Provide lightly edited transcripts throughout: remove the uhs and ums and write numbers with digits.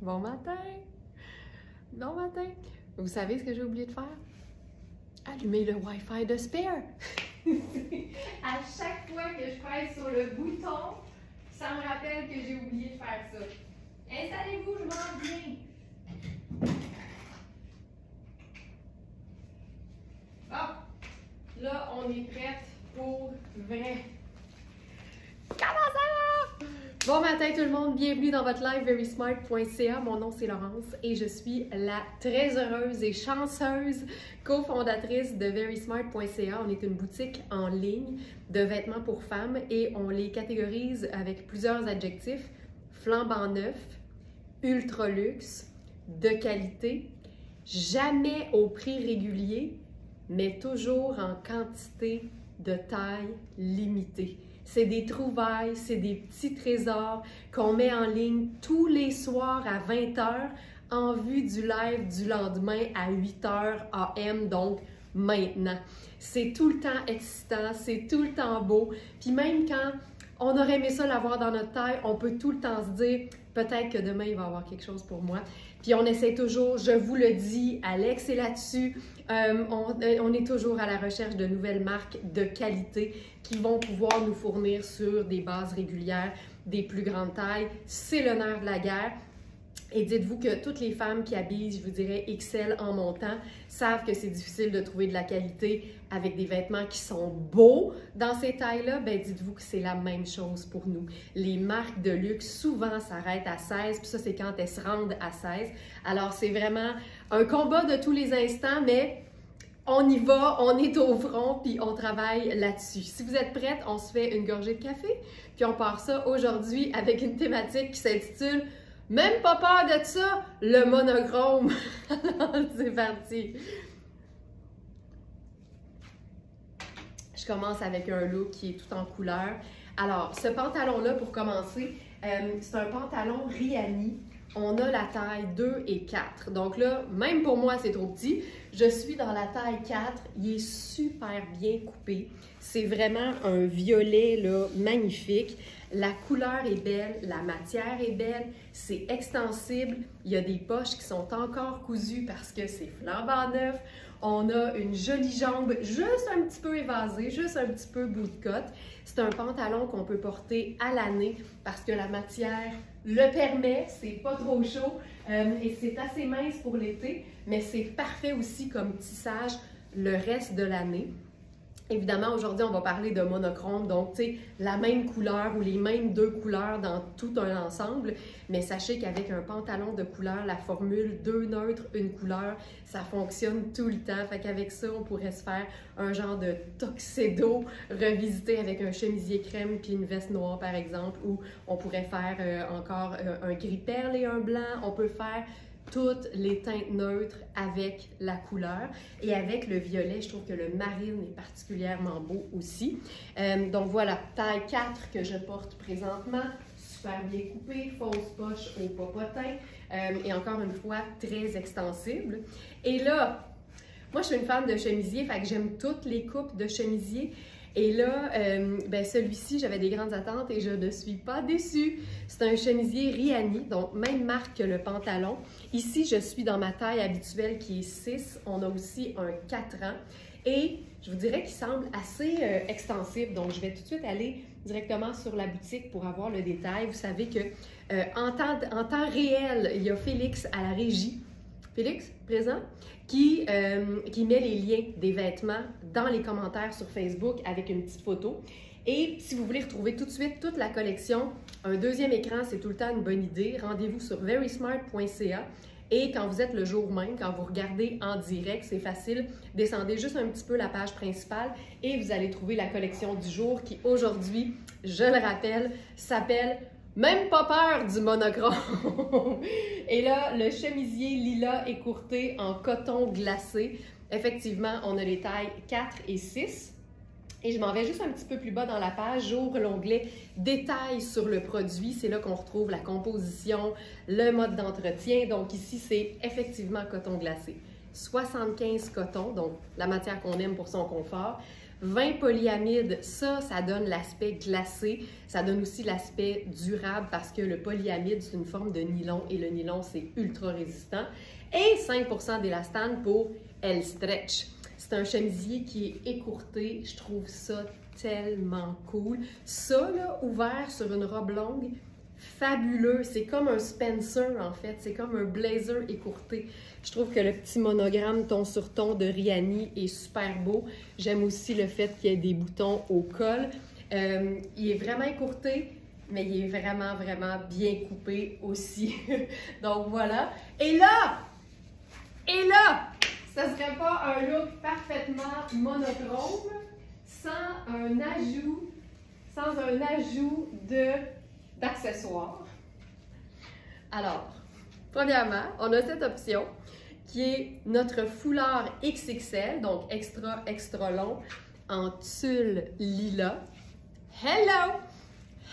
Bon matin! Bon matin! Vous savez ce que j'ai oublié de faire? Allumer le Wi-Fi de Spare! À chaque fois que je pèse sur le bouton, ça me rappelle que j'ai oublié de faire ça. Installez-vous, je m'en viens! Bon, là, on est prête pour vrai. Comment ça va? Bon matin tout le monde, bienvenue dans votre live verysmart.ca. Mon nom c'est Laurence et je suis la très heureuse et chanceuse cofondatrice de verysmart.ca. On est une boutique en ligne de vêtements pour femmes et on les catégorise avec plusieurs adjectifs: flambant neuf, ultra luxe, de qualité, jamais au prix régulier, mais toujours en quantité de taille limitée. C'est des trouvailles, c'est des petits trésors qu'on met en ligne tous les soirs à 20h en vue du live du lendemain à 8h AM, donc maintenant. C'est tout le temps excitant, c'est tout le temps beau. Puis même quand on aurait aimé ça l'avoir dans notre taille, on peut tout le temps se dire peut-être que demain il va y avoir quelque chose pour moi. Puis on essaie toujours, je vous le dis, Alex est là-dessus, on est toujours à la recherche de nouvelles marques de qualité qui vont pouvoir nous fournir sur des bases régulières des plus grandes tailles. C'est le nerf de la guerre. Et dites-vous que toutes les femmes qui habillent, je vous dirais, XL en montant, savent que c'est difficile de trouver de la qualité avec des vêtements qui sont beaux dans ces tailles-là. Ben dites-vous que c'est la même chose pour nous. Les marques de luxe, souvent, s'arrêtent à 16, puis ça, c'est quand elles se rendent à 16. Alors, c'est vraiment un combat de tous les instants, mais on y va, on est au front, puis on travaille là-dessus. Si vous êtes prêtes, on se fait une gorgée de café, puis on part ça aujourd'hui avec une thématique qui s'intitule « Même pas peur de ça, le monochrome ». C'est parti! Je commence avec un look qui est tout en couleur. Alors, ce pantalon-là, pour commencer, c'est un pantalon Rihanni. On a la taille 2 et 4. Donc là, même pour moi, c'est trop petit. Je suis dans la taille 4. Il est super bien coupé. C'est vraiment un violet là, magnifique. La couleur est belle, la matière est belle, c'est extensible. Il y a des poches qui sont encore cousues parce que c'est flambant neuf. On a une jolie jambe juste un petit peu évasée, juste un petit peu bout-de-côte. C'est un pantalon qu'on peut porter à l'année parce que la matière le permet, c'est pas trop chaud et c'est assez mince pour l'été, mais c'est parfait aussi comme tissage le reste de l'année. Évidemment, aujourd'hui, on va parler de monochrome, donc, tu sais, la même couleur ou les mêmes deux couleurs dans tout un ensemble. Mais sachez qu'avec un pantalon de couleur, la formule 2 neutres, une couleur, ça fonctionne tout le temps. Fait qu'avec ça, on pourrait se faire un genre de tuxedo revisité avec un chemisier crème puis une veste noire, par exemple, ou on pourrait faire encore un gris perle et un blanc. On peut faire toutes les teintes neutres avec la couleur. Et avec le violet, je trouve que le marine est particulièrement beau aussi. Donc voilà, taille 4 que je porte présentement, super bien coupé, fausse poche au popotin et encore une fois, très extensible. Et là, moi je suis une fan de chemisier, fait que j'aime toutes les coupes de chemisier. Et là, ben celui-ci, j'avais des grandes attentes et je ne suis pas déçue. C'est un chemisier Rihanni, donc même marque que le pantalon. Ici, je suis dans ma taille habituelle qui est 6. On a aussi un 4 ans. Et je vous dirais qu'il semble assez extensible. Donc, je vais tout de suite aller directement sur la boutique pour avoir le détail. Vous savez que en temps réel, il y a Félix à la régie. Félix, présent, qui met les liens des vêtements dans les commentaires sur Facebook avec une petite photo. Et si vous voulez retrouver tout de suite toute la collection, un deuxième écran, c'est tout le temps une bonne idée. Rendez-vous sur verysmart.ca et quand vous êtes le jour même, quand vous regardez en direct, c'est facile. Descendez juste un petit peu la page principale et vous allez trouver la collection du jour qui aujourd'hui, je le rappelle, s'appelle Même pas peur du monochrome. Et là, le chemisier lilas écourté en coton glacé. Effectivement, on a les tailles 4 et 6. Et je m'en vais juste un petit peu plus bas dans la page, j'ouvre l'onglet Détails sur le produit. C'est là qu'on retrouve la composition, le mode d'entretien. Donc ici, c'est effectivement coton glacé. 75 coton, donc la matière qu'on aime pour son confort. 20 polyamide, ça donne l'aspect glacé. Ça donne aussi l'aspect durable parce que le polyamide, c'est une forme de nylon et le nylon, c'est ultra résistant. Et 5% d'élastane pour El Stretch. C'est un chemisier qui est écourté. Je trouve ça tellement cool. Ça, là, ouvert sur une robe longue, fabuleux. C'est comme un Spencer, en fait. C'est comme un blazer écourté. Je trouve que le petit monogramme ton sur ton de Rihanni est super beau. J'aime aussi le fait qu'il y ait des boutons au col. Il est vraiment écourté, mais il est vraiment, vraiment bien coupé aussi. Donc voilà. Et là, ça serait pas un look parfaitement monochrome sans un ajout d'accessoires. Alors, premièrement, on a cette option qui est notre foulard XXL, donc extra, extra long, en tulle lilas. Hello!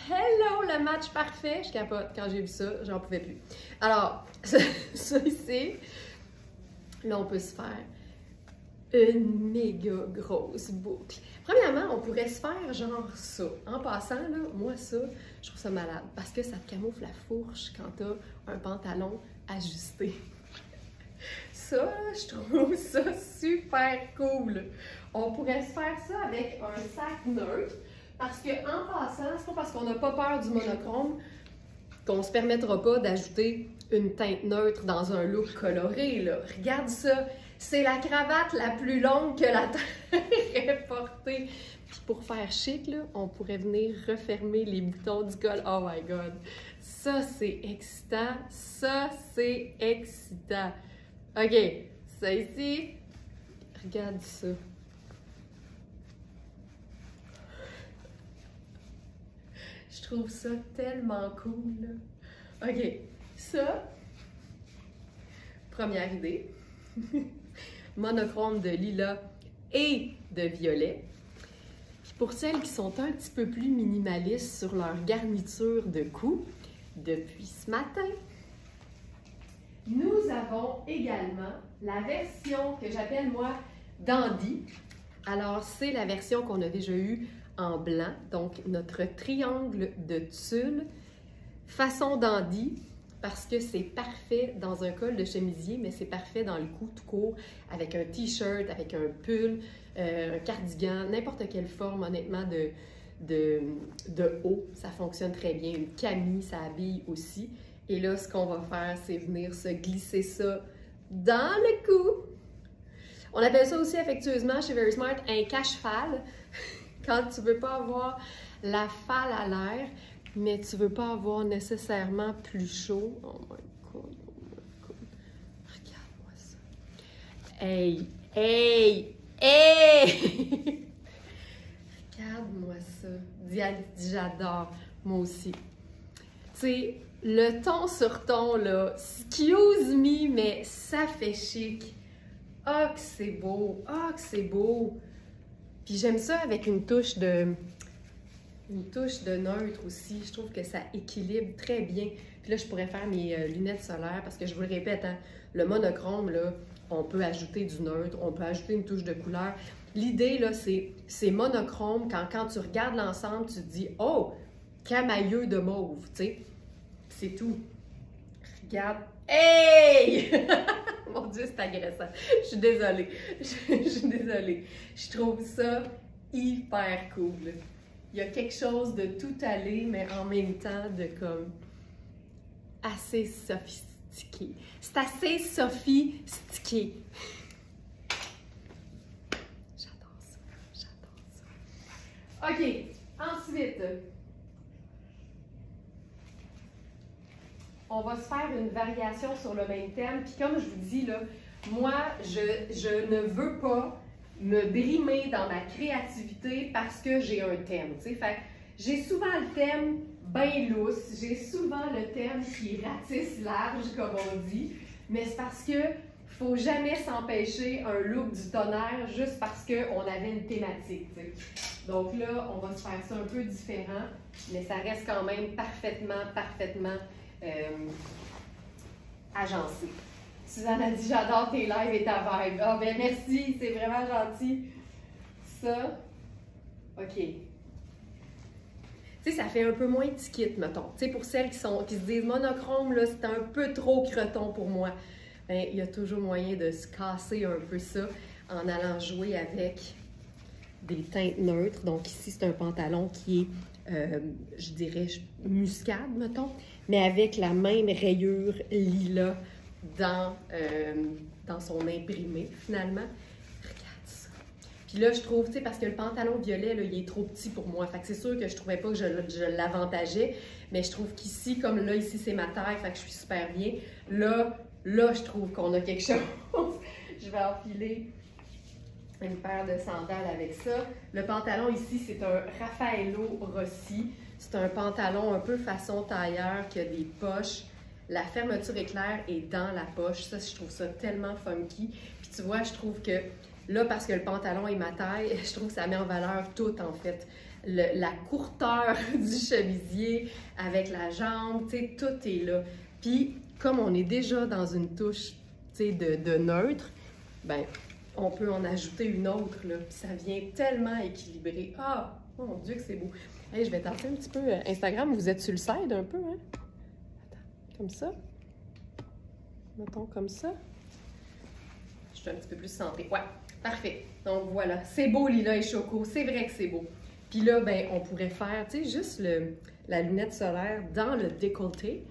Hello, le match parfait! Je capote, quand j'ai vu ça, j'en pouvais plus. Alors, ça ici, là, on peut se faire une méga grosse boucle. Premièrement, on pourrait se faire genre ça. En passant, là, moi, ça, je trouve ça malade parce que ça te camoufle la fourche quand t'as un pantalon ajusté. Ça, je trouve ça super cool. On pourrait se faire ça avec un sac neutre parce qu'en passant, c'est pas parce qu'on n'a pas peur du monochrome qu'on se permettra pas d'ajouter une teinte neutre dans un look coloré, là. Regarde ça! C'est la cravate la plus longue que la terre ait portée. Puis pour faire chic, là, on pourrait venir refermer les boutons du col. Oh my God! Ça, c'est excitant! Ça, c'est excitant! OK, ça ici, regarde ça. Je trouve ça tellement cool, là. OK, ça, première idée. Monochrome de lilas et de violet. Puis pour celles qui sont un petit peu plus minimalistes sur leur garniture de cou, depuis ce matin, nous avons également la version que j'appelle moi Dandy. Alors c'est la version qu'on a déjà eue en blanc, donc notre triangle de tulle façon Dandy. Parce que c'est parfait dans un col de chemisier, mais c'est parfait dans le cou tout court, avec un t-shirt, avec un pull, un cardigan, n'importe quelle forme, honnêtement, de haut. Ça fonctionne très bien. Une camie, ça habille aussi. Et là, ce qu'on va faire, c'est venir se glisser ça dans le cou. On appelle ça aussi affectueusement chez Very Smart un cache-falle, quand tu ne veux pas avoir la falle à l'air. Mais tu ne veux pas avoir nécessairement plus chaud. Oh my God, oh my God. Regarde-moi ça. Hey, hey, hey! Regarde-moi ça. Diane dit j'adore. Moi aussi. Tu sais, le ton sur ton, là, excuse me, mais ça fait chic. Ah, que c'est beau. Ah, que c'est beau. Puis j'aime ça avec une touche de neutre aussi. Je trouve que ça équilibre très bien. Puis là, je pourrais faire mes lunettes solaires parce que je vous le répète, hein, le monochrome, là, on peut ajouter du neutre, on peut ajouter une touche de couleur. L'idée, là, c'est monochrome quand tu regardes l'ensemble, tu te dis « Oh, camailleux de mauve », tu sais. C'est tout. Regarde. Hey! Mon Dieu, c'est agressant. Je suis désolée. Je suis désolée. Je trouve ça hyper cool. Il y a quelque chose de tout allé, mais en même temps de comme assez sophistiqué. C'est assez sophistiqué. J'adore ça. J'adore ça. OK. Ensuite, on va se faire une variation sur le même thème. Puis comme je vous dis, là, moi, je ne veux pas me brimer dans ma créativité parce que j'ai un thème, tu sais. Fait j'ai souvent le thème bien lousse, j'ai souvent le thème qui ratisse large, comme on dit, mais c'est parce que faut jamais s'empêcher un look du tonnerre juste parce qu'on avait une thématique, tu sais. Donc là, on va se faire ça un peu différent, mais ça reste quand même parfaitement agencé. Suzanne a dit « J'adore tes lives et ta vibe ». Ah ben merci, c'est vraiment gentil. Ça, OK. Tu sais, ça fait un peu moins ticket, mettons. Tu sais, pour celles qui se disent monochrome, là, c'est un peu trop creton pour moi. Bien, il y a toujours moyen de se casser un peu ça en allant jouer avec des teintes neutres. Donc ici, c'est un pantalon qui est, je dirais, muscade, mettons, mais avec la même rayure lilas dans son imprimé, finalement. Regarde ça. Puis là, je trouve, tu sais, parce que le pantalon violet, là, il est trop petit pour moi. Fait que c'est sûr que je trouvais pas que je l'avantageais, mais je trouve qu'ici, comme là, ici, c'est ma taille, fait que je suis super bien. Là, je trouve qu'on a quelque chose. Je vais enfiler une paire de sandales avec ça. Le pantalon ici, c'est un Raffaello Rossi. C'est un pantalon un peu façon tailleur qui a des poches. La fermeture éclair est dans la poche. Ça, je trouve ça tellement funky. Puis tu vois, je trouve que là, parce que le pantalon est ma taille, je trouve que ça met en valeur tout, en fait. La courteur du chemisier avec la jambe, tu sais, tout est là. Puis, comme on est déjà dans une touche, tu sais, de neutre, ben on peut en ajouter une autre, là, puis ça vient tellement équilibré. Ah! Oh mon Dieu que c'est beau! Hey, je vais tenter un petit peu Instagram. Vous êtes sur le side un peu, hein? Attends, comme ça. Mettons comme ça. Je suis un petit peu plus centrée. Ouais, parfait. Donc voilà, c'est beau Lila et Choco. C'est vrai que c'est beau. Puis là, ben, on pourrait faire, tu sais, juste la lunette solaire dans le décolleté.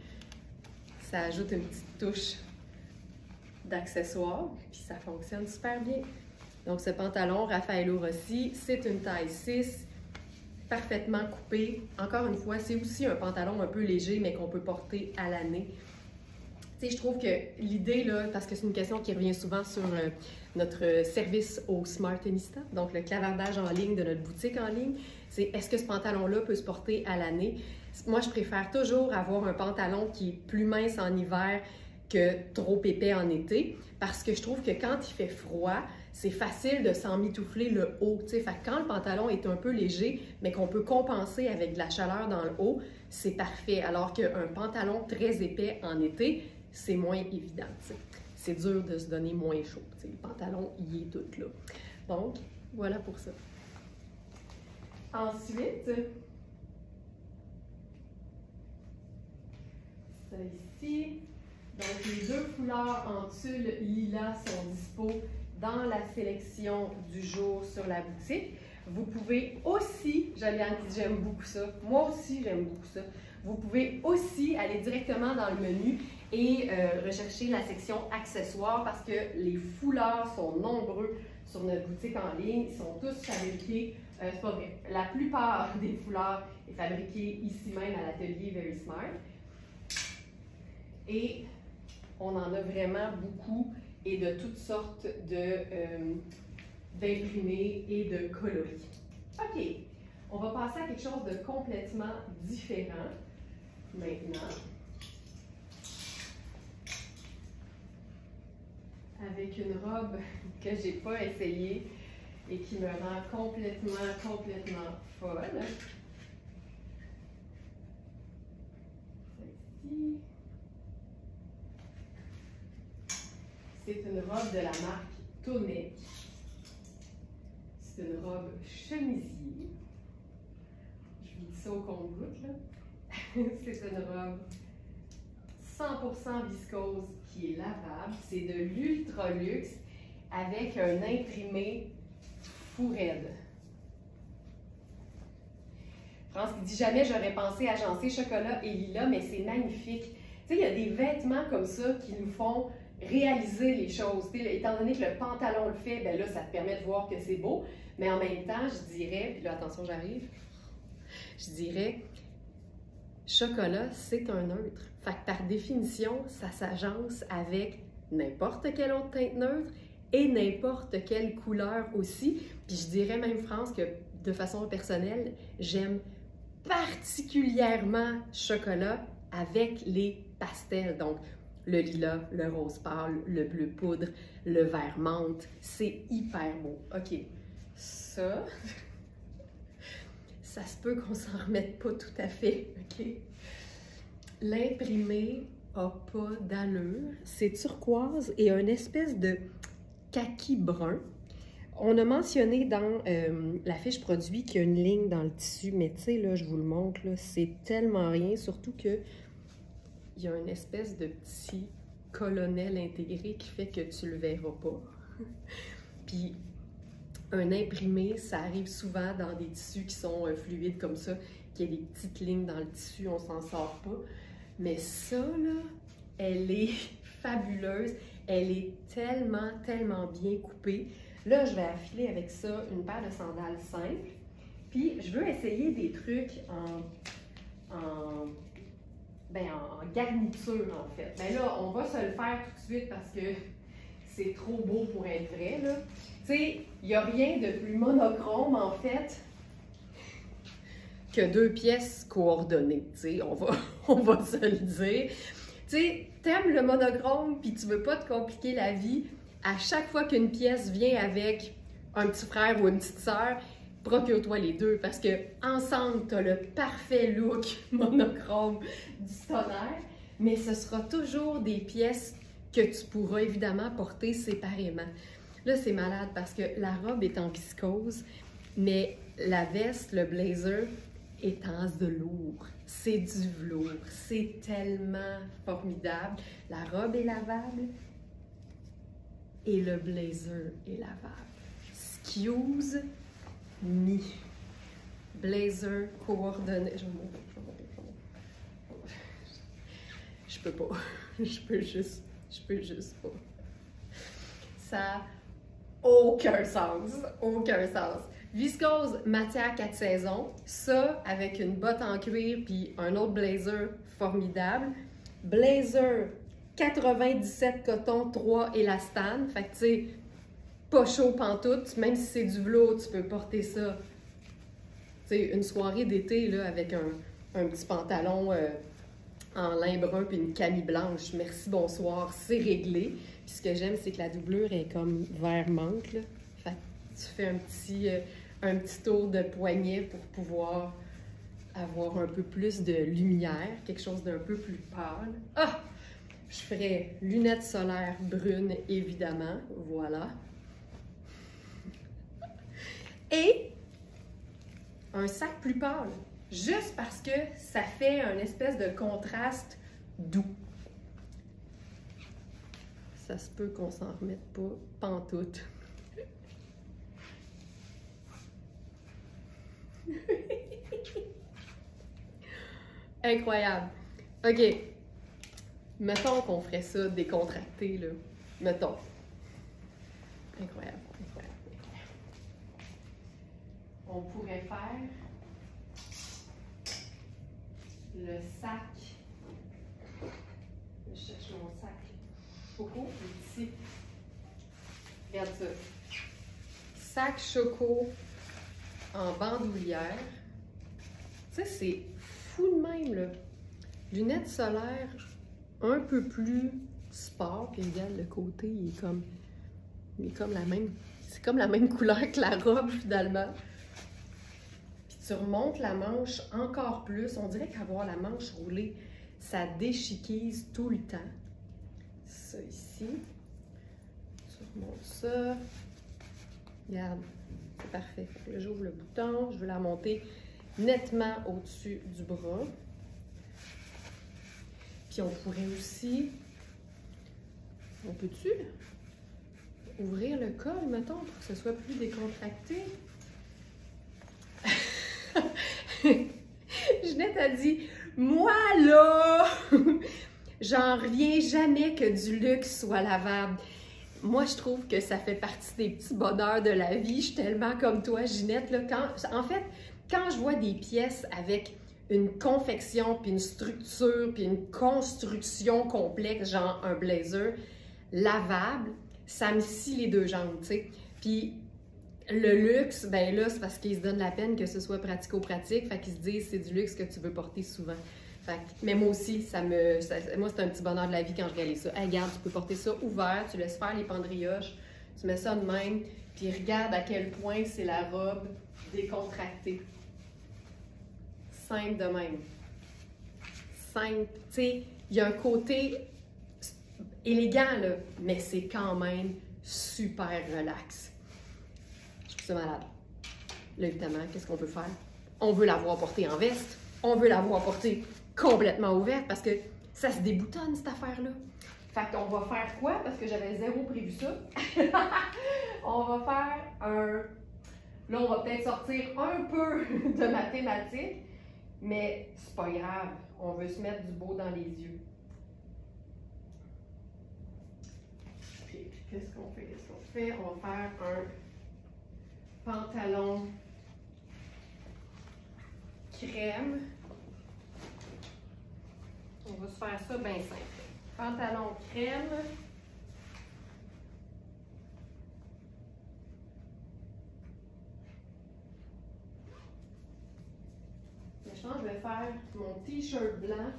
Ça ajoute une petite touche d'accessoires, puis ça fonctionne super bien. Donc ce pantalon Raffaello Rossi, c'est une taille 6, parfaitement coupé. Encore une fois, c'est aussi un pantalon un peu léger, mais qu'on peut porter à l'année. Tu sais, je trouve que l'idée, là, parce que c'est une question qui revient souvent sur notre service au Smartenista, donc le clavardage en ligne de notre boutique en ligne, c'est est-ce que ce pantalon-là peut se porter à l'année? Moi, je préfère toujours avoir un pantalon qui est plus mince en hiver que trop épais en été, parce que je trouve que quand il fait froid, c'est facile de s'en mitoufler le haut. Fait que quand le pantalon est un peu léger, mais qu'on peut compenser avec de la chaleur dans le haut, c'est parfait. Alors qu'un pantalon très épais en été, c'est moins évident. C'est dur de se donner moins chaud. Le pantalon, il est tout là. Donc, voilà pour ça. Ensuite, ça ici. Donc, les deux couleurs en tulle lilas sont dispo dans la sélection du jour sur la boutique. Vous pouvez aussi, Joliane qui dit j'aime beaucoup ça, moi aussi j'aime beaucoup ça, vous pouvez aussi aller directement dans le menu et rechercher la section accessoires parce que les foulards sont nombreux sur notre boutique en ligne. Ils sont tous fabriqués, c'est pas vrai, la plupart des foulards est fabriqué ici même à l'atelier Very Smart. Et on en a vraiment beaucoup et de toutes sortes d'imprimés et de coloris. OK, on va passer à quelque chose de complètement différent maintenant. Avec une robe que j'ai pas essayée et qui me rend complètement folle. Celle-ci. C'est une robe de la marque Tonek. C'est une robe chemisier. Je vous dis ça au compte-gouttes, là. C'est une robe 100% viscose qui est lavable. C'est de l'ultra luxe avec un imprimé fou raide. France qui dit jamais j'aurais pensé agencer chocolat et lilas, mais c'est magnifique. Tu sais, il y a des vêtements comme ça qui nous font réaliser les choses. Étant donné que le pantalon le fait, ben là, ça te permet de voir que c'est beau. Mais en même temps, je dirais, puis là, attention, j'arrive, je dirais, chocolat, c'est un neutre. Fait que par définition, ça s'agence avec n'importe quelle autre teinte neutre et n'importe quelle couleur aussi. Puis je dirais même, France, que de façon personnelle, j'aime particulièrement chocolat avec les pastels. Donc, le lilas, le rose pâle, le bleu poudre, le vert menthe, c'est hyper beau. OK, ça se peut qu'on s'en remette pas tout à fait, OK? L'imprimé a pas d'allure. C'est turquoise et une espèce de kaki brun. On a mentionné dans la fiche produit qu'il y a une ligne dans le tissu, mais tu sais, là, je vous le montre, c'est tellement rien, surtout que il y a une espèce de petit colonel intégré qui fait que tu le verras pas. Puis, un imprimé, ça arrive souvent dans des tissus qui sont fluides comme ça, qu'il y a des petites lignes dans le tissu, on s'en sort pas. Mais ça, là, elle est fabuleuse. Elle est tellement, tellement bien coupée. Là, je vais affiler avec ça une paire de sandales simples. Puis, je veux essayer des trucs en garniture, en fait. Mais là, on va se le faire tout de suite parce que c'est trop beau pour être vrai, là. Tu sais, il n'y a rien de plus monochrome, en fait, que deux pièces coordonnées, tu sais, on va se le dire. Tu sais, t'aimes le monochrome puis tu veux pas te compliquer la vie, à chaque fois qu'une pièce vient avec un petit frère ou une petite sœur, procure-toi les deux parce que ensemble, tu as le parfait look monochrome du tonnerre, mais ce sera toujours des pièces que tu pourras évidemment porter séparément. Là, c'est malade parce que la robe est en viscose, mais la veste, le blazer, est en velours. C'est du velours. C'est tellement formidable. La robe est lavable et le blazer est lavable. Excuse me. Blazer coordonné. Je peux pas. Je peux juste pas. Ça n'a aucun sens. Aucun sens. Viscose, matière 4 saisons. Ça, avec une botte en cuir puis un autre blazer formidable. Blazer 97 coton, 3 élastane. Fait que tu sais, pas chaud pantoute. Même si c'est du velours, tu peux porter ça. Tu sais, une soirée d'été là, avec un petit pantalon en lin brun puis une camie blanche. Merci, bonsoir, c'est réglé. Puis ce que j'aime, c'est que la doublure est comme vert menthe, là. Fait que tu fais un petit tour de poignet pour pouvoir avoir un peu plus de lumière, quelque chose d'un peu plus pâle. Ah! Je ferais lunettes solaires brunes, évidemment. Voilà. Et un sac plus pâle, juste parce que ça fait un espèce de contraste doux. Ça se peut qu'on s'en remette pas pantoute. Incroyable. OK. Mettons qu'on ferait ça décontracté, là. Mettons. Incroyable, incroyable, incroyable. On pourrait faire le sac. Je cherche mon sac. Choco, ici. Regarde ça. Sac choco en bandoulière. Tu sais, c'est fou de même, là. Lunettes solaires un peu plus sport. Puis regarde, le côté, il est comme la même... C'est comme la même couleur que la robe, finalement. Puis tu remontes la manche encore plus. On dirait qu'avoir la manche roulée, ça déchiquise tout le temps. Ça ici. Tu remontes ça. Regarde, c'est parfait. Là, j'ouvre le bouton. Je veux la monter nettement au-dessus du bras. Puis on pourrait aussi... On peut-tu ouvrir le col, mettons, pour que ce soit plus décontracté? Ginette a dit, moi là, j'en reviens jamais que du luxe soit lavable. Moi, je trouve que ça fait partie des petits bonheurs de la vie. Je suis tellement comme toi, Ginette. Là, quand je vois des pièces avec une confection, puis une structure, puis une construction complexe, genre un blazer lavable, ça me scie les deux jambes, tu sais. Puis le luxe, ben là, c'est parce qu'ils se donnent la peine que ce soit pratico-pratique, fait qu'ils se disent c'est du luxe que tu veux porter souvent. Fait que, mais moi aussi, moi, c'est un petit bonheur de la vie quand je réalise ça. Hey, regarde, tu peux porter ça ouvert, tu laisses faire les pendrioches, tu mets ça de même, puis regarde à quel point c'est la robe décontractée. Simple de même. Simple, tu sais, il y a un côté élégant, là, mais c'est quand même super relax. C'est malade. Là, évidemment, qu'est-ce qu'on veut faire? On veut l'avoir portée en veste. On veut l'avoir portée complètement ouverte parce que ça se déboutonne, cette affaire-là. Fait qu'on va faire quoi? Parce que j'avais zéro prévu ça. On va faire un... Là, on va peut-être sortir un peu de mathématiques, mais c'est pas grave. On veut se mettre du beau dans les yeux. Puis, qu'est-ce qu'on fait? Qu'est-ce qu'on fait? On va faire un pantalon crème. On va se faire ça bien simple. Pantalon crème. Mais je pense que je vais faire mon t-shirt blanc.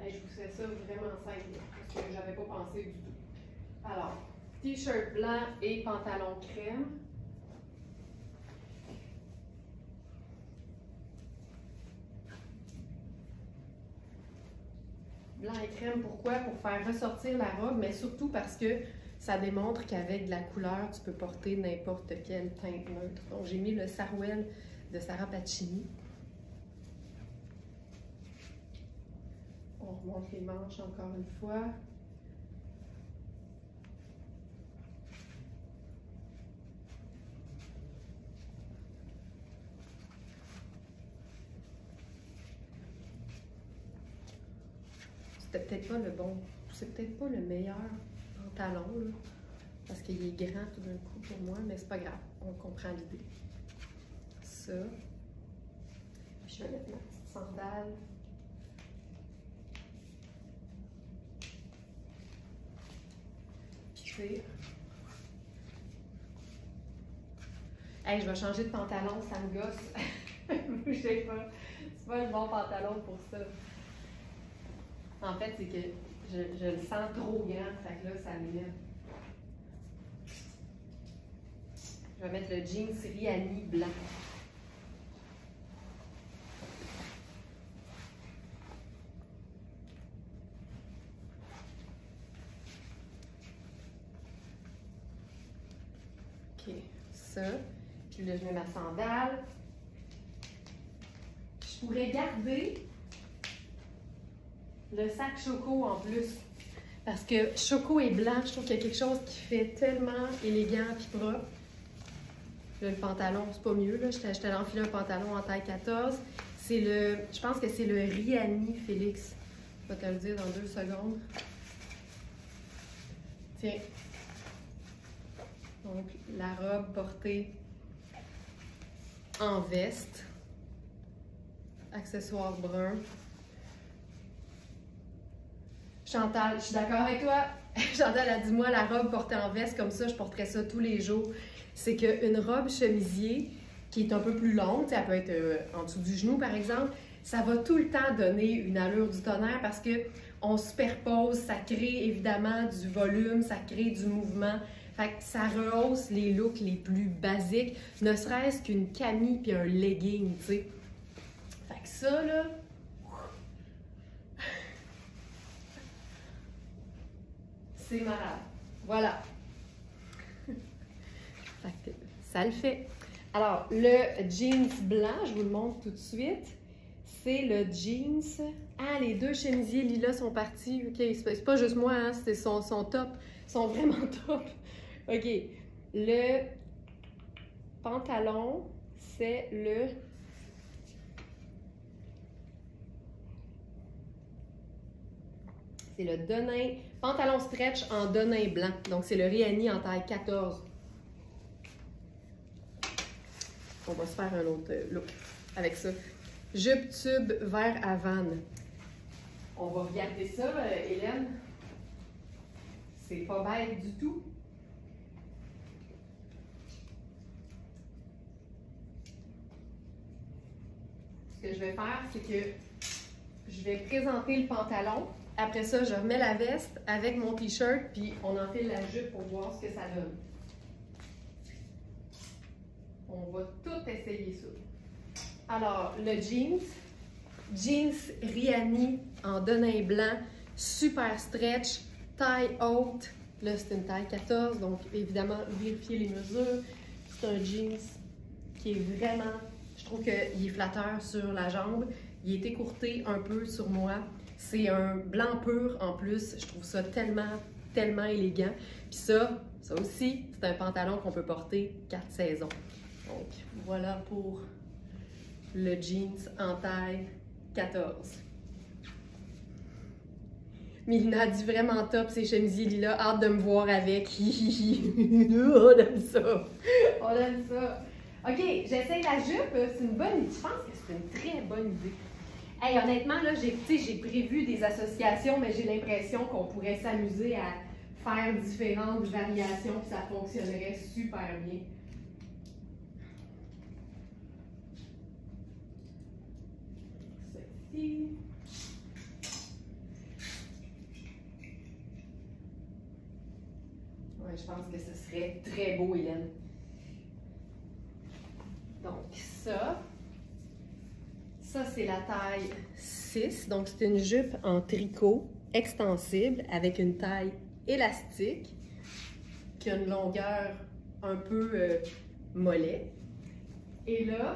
Et je vous fais ça vraiment simple parce que j'avais pas pensé du tout. Alors, t-shirt blanc et pantalon crème. Blanc et crème, pourquoi? Pour faire ressortir la robe, mais surtout parce que ça démontre qu'avec de la couleur, tu peux porter n'importe quelle teinte neutre. Donc, j'ai mis le Sarouel de Sarah Pacini. On remonte les manches encore une fois. C'était peut-être pas le bon, c'est peut-être pas le meilleur pantalon, là, parce qu'il est grand tout d'un coup pour moi, mais c'est pas grave, on comprend l'idée. Ça. Puis je vais mettre ma petite sandale. Puis hey, je vais changer de pantalon, ça me gosse. Je sais pas, c'est pas le bon pantalon pour ça. En fait, c'est que je le sens trop grand, fait que là, ça m'énerve. Je vais mettre le jeans Rihanni blanc. OK, ça. Puis là, je mets ma sandale. Je pourrais garder le sac Choco en plus. Parce que Choco et blanc, je trouve qu'il y a quelque chose qui fait tellement élégant et propre. Là, le pantalon, c'est pas mieux. Je t'ai enfilé un pantalon en taille 14. C'est le, je pense que c'est le Rihanni Félix. Je vais te le dire dans 2 secondes. Tiens. Donc, la robe portée en veste. Accessoire brun. Chantal, je suis d'accord avec toi. Chantal a dit, moi, la robe portée en veste, comme ça, je porterais ça tous les jours. C'est qu'une robe chemisier qui est un peu plus longue, elle peut être en dessous du genou, par exemple, ça va tout le temps donner une allure du tonnerre parce qu'on superpose, ça crée évidemment du volume, ça crée du mouvement. Fait que ça rehausse les looks les plus basiques, ne serait-ce qu'une camie puis un legging, tu sais. Fait que ça, là... C'est malade. Voilà. Ça le fait. Alors, le jeans blanc, je vous le montre tout de suite. C'est le jeans... Ah, les 2 chemisiers lilas sont partis. OK, c'est pas juste moi, hein, c'est son top. Ils sont vraiment top. OK. Le pantalon, c'est le... C'est le Denain, pantalon stretch en Denain blanc. Donc, c'est le Rihanni en taille 14. On va se faire un autre look avec ça. Jupe tube vert à vanne. On va regarder ça, Hélène. C'est pas bête du tout. Ce que je vais faire, c'est que je vais présenter le pantalon. Après ça, je remets la veste avec mon t-shirt, puis on enfile la jupe pour voir ce que ça donne. On va tout essayer ça. Alors, le jeans Rihanni en Denain blanc, super stretch, taille haute. Là, c'est une taille 14, donc évidemment, vérifier les mesures. C'est un jeans qui est vraiment, je trouve qu'il est flatteur sur la jambe. Il est écourté un peu sur moi. C'est un blanc pur en plus. Je trouve ça tellement, tellement élégant. Puis ça aussi, c'est un pantalon qu'on peut porter 4 saisons. Donc, voilà pour le jeans en taille 14. Mélina a dit vraiment top ces chemisiers lilas. Hâte de me voir avec. On aime ça. On aime ça. OK, j'essaye la jupe. C'est une bonne idée. Je pense que c'est une très bonne idée. Hey, honnêtement, là, j'ai prévu des associations, mais j'ai l'impression qu'on pourrait s'amuser à faire différentes variations et ça fonctionnerait super bien. Ceci. Ouais, je pense que ce serait très beau, Hélène. Donc, ça c'est la taille 6. Donc, c'est une jupe en tricot extensible avec une taille élastique qui a une longueur un peu mollet. Et là,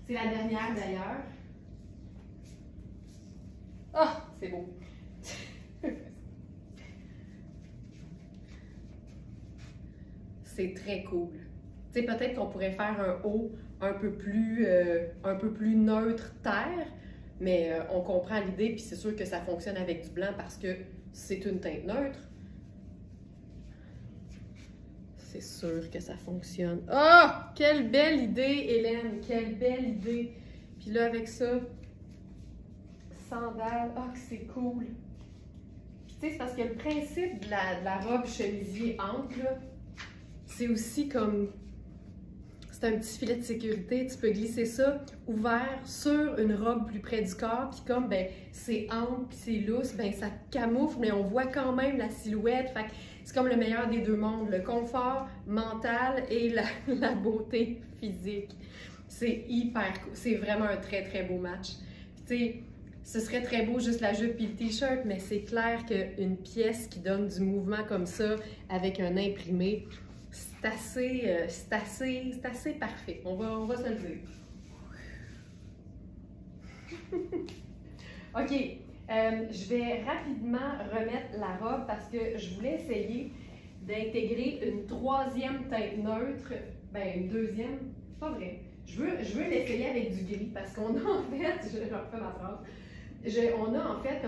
c'est la dernière d'ailleurs. Ah, c'est beau! C'est très cool. Tu sais, peut-être qu'on pourrait faire un haut un peu plus neutre terre, mais on comprend l'idée, puis c'est sûr que ça fonctionne avec du blanc parce que c'est une teinte neutre. C'est sûr que ça fonctionne. Oh! Quelle belle idée, Hélène! Quelle belle idée! Puis là, avec ça, sandales, oh, que c'est cool! Puis tu sais, c'est parce que le principe de la robe chemisier ample, là, c'est aussi comme... C'est un petit filet de sécurité, tu peux glisser ça ouvert sur une robe plus près du corps, puis comme ben c'est ample puis c'est lousse, ben ça camoufle, mais on voit quand même la silhouette. Fait que c'est comme le meilleur des deux mondes, le confort mental et la beauté physique. C'est hyper cool, c'est vraiment un très très beau match. Puis tu sais, ce serait très beau juste la jupe et le t-shirt, mais c'est clair qu'une pièce qui donne du mouvement comme ça avec un imprimé, c'est assez parfait. On va se le dire. OK. Je vais rapidement remettre la robe parce que je voulais essayer d'intégrer une troisième teinte neutre. Ben, une deuxième. C'est pas vrai. Je veux l'essayer avec du gris parce qu'on a en fait, je refais ma phrase, on a en fait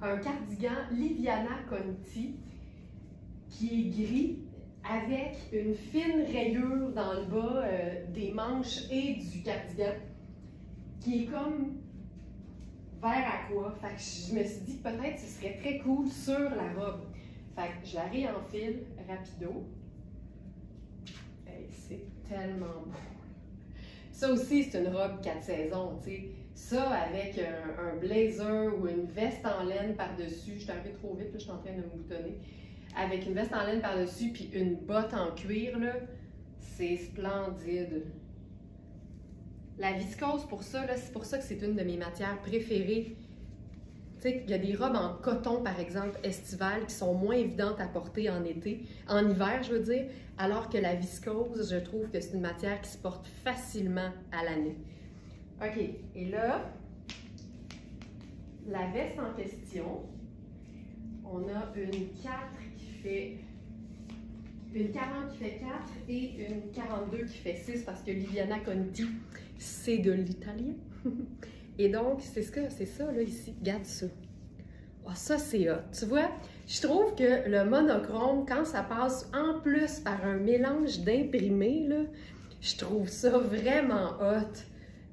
un cardigan Liviana Conti qui est gris avec une fine rayure dans le bas des manches et du cardigan qui est comme vert aqua. Fait que je me suis dit que peut-être ce serait très cool sur la robe. Fait que je la réenfile rapido. Hey, c'est tellement beau. Ça aussi, c'est une robe 4 saisons, tu sais. Ça avec un blazer ou une veste en laine par-dessus. Je suis arrivée trop vite, là, je suis en train de me boutonner. Avec une veste en laine par-dessus puis une botte en cuir, là, c'est splendide. La viscose, pour ça, c'est pour ça que c'est une de mes matières préférées. Tu sais, il y a des robes en coton, par exemple, estivales, qui sont moins évidentes à porter en été, en hiver, je veux dire, alors que la viscose, je trouve que c'est une matière qui se porte facilement à l'année. OK, et là, la veste en question, on a une 4 qui fait... Une 40 qui fait 4 et une 42 qui fait 6 parce que Liviana Conti, c'est de l'italien. Et donc, c'est ça, là, ici. Regarde ça. Oh, ça, c'est hot. Tu vois, je trouve que le monochrome, quand ça passe en plus par un mélange d'imprimés, là, je trouve ça vraiment hot.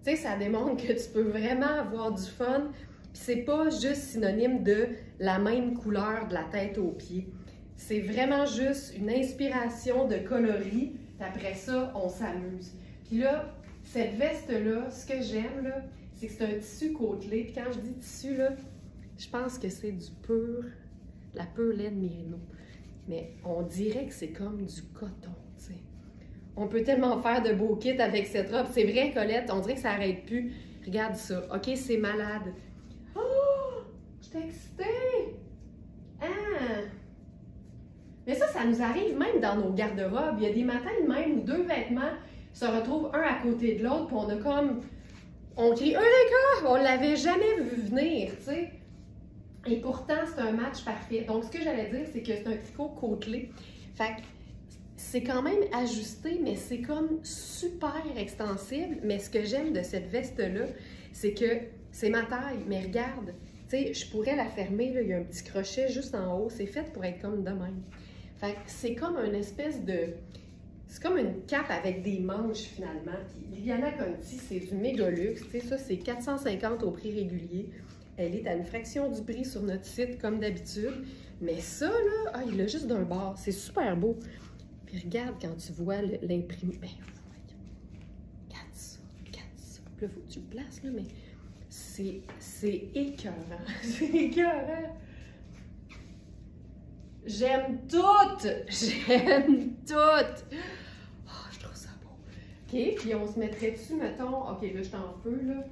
Tu sais, ça démontre que tu peux vraiment avoir du fun. Puis c'est pas juste synonyme de la même couleur de la tête aux pieds. C'est vraiment juste une inspiration de coloris, puis après ça, on s'amuse. Puis là, cette veste-là, ce que j'aime, là, c'est que c'est un tissu côtelé. Puis quand je dis tissu, là, je pense que c'est du pur, la pure laine Merino. Mais on dirait que c'est comme du coton, tu sais. On peut tellement faire de beaux kits avec cette robe. C'est vrai, Colette, on dirait que ça n'arrête plus. Regarde ça. OK, c'est malade. Oh! Je suis excitée! Ah! Mais ça nous arrive même dans nos garde-robes. Il y a des matins même où deux vêtements se retrouvent un à côté de l'autre, puis on a comme... On crie « Eureka! » On l'avait jamais vu venir, tu sais. Et pourtant, c'est un match parfait. Donc, ce que j'allais dire, c'est que c'est un tricot côtelé. Fait que c'est quand même ajusté, mais c'est comme super extensible. Mais ce que j'aime de cette veste-là, c'est que c'est ma taille. Mais regarde, tu sais, je pourrais la fermer, là, il y a un petit crochet juste en haut. C'est fait pour être comme de même. Fait que c'est comme une espèce de... C'est comme une cape avec des manches, finalement. Puis Liliana Conti, c'est du méga luxe. Tu sais, ça, c'est 450 au prix régulier. Elle est à une fraction du prix sur notre site, comme d'habitude. Mais ça, là, ah, il l'a juste d'un bord. C'est super beau. Puis regarde quand tu vois l'imprimé. Ben, regarde ça, regarde ça. Puis là, faut que tu le places, là, mais c'est écœurant. C'est écœurant. J'aime tout! J'aime tout! Oh, je trouve ça beau. OK, puis on se mettrait dessus, mettons... OK, là, je suis en feu, là.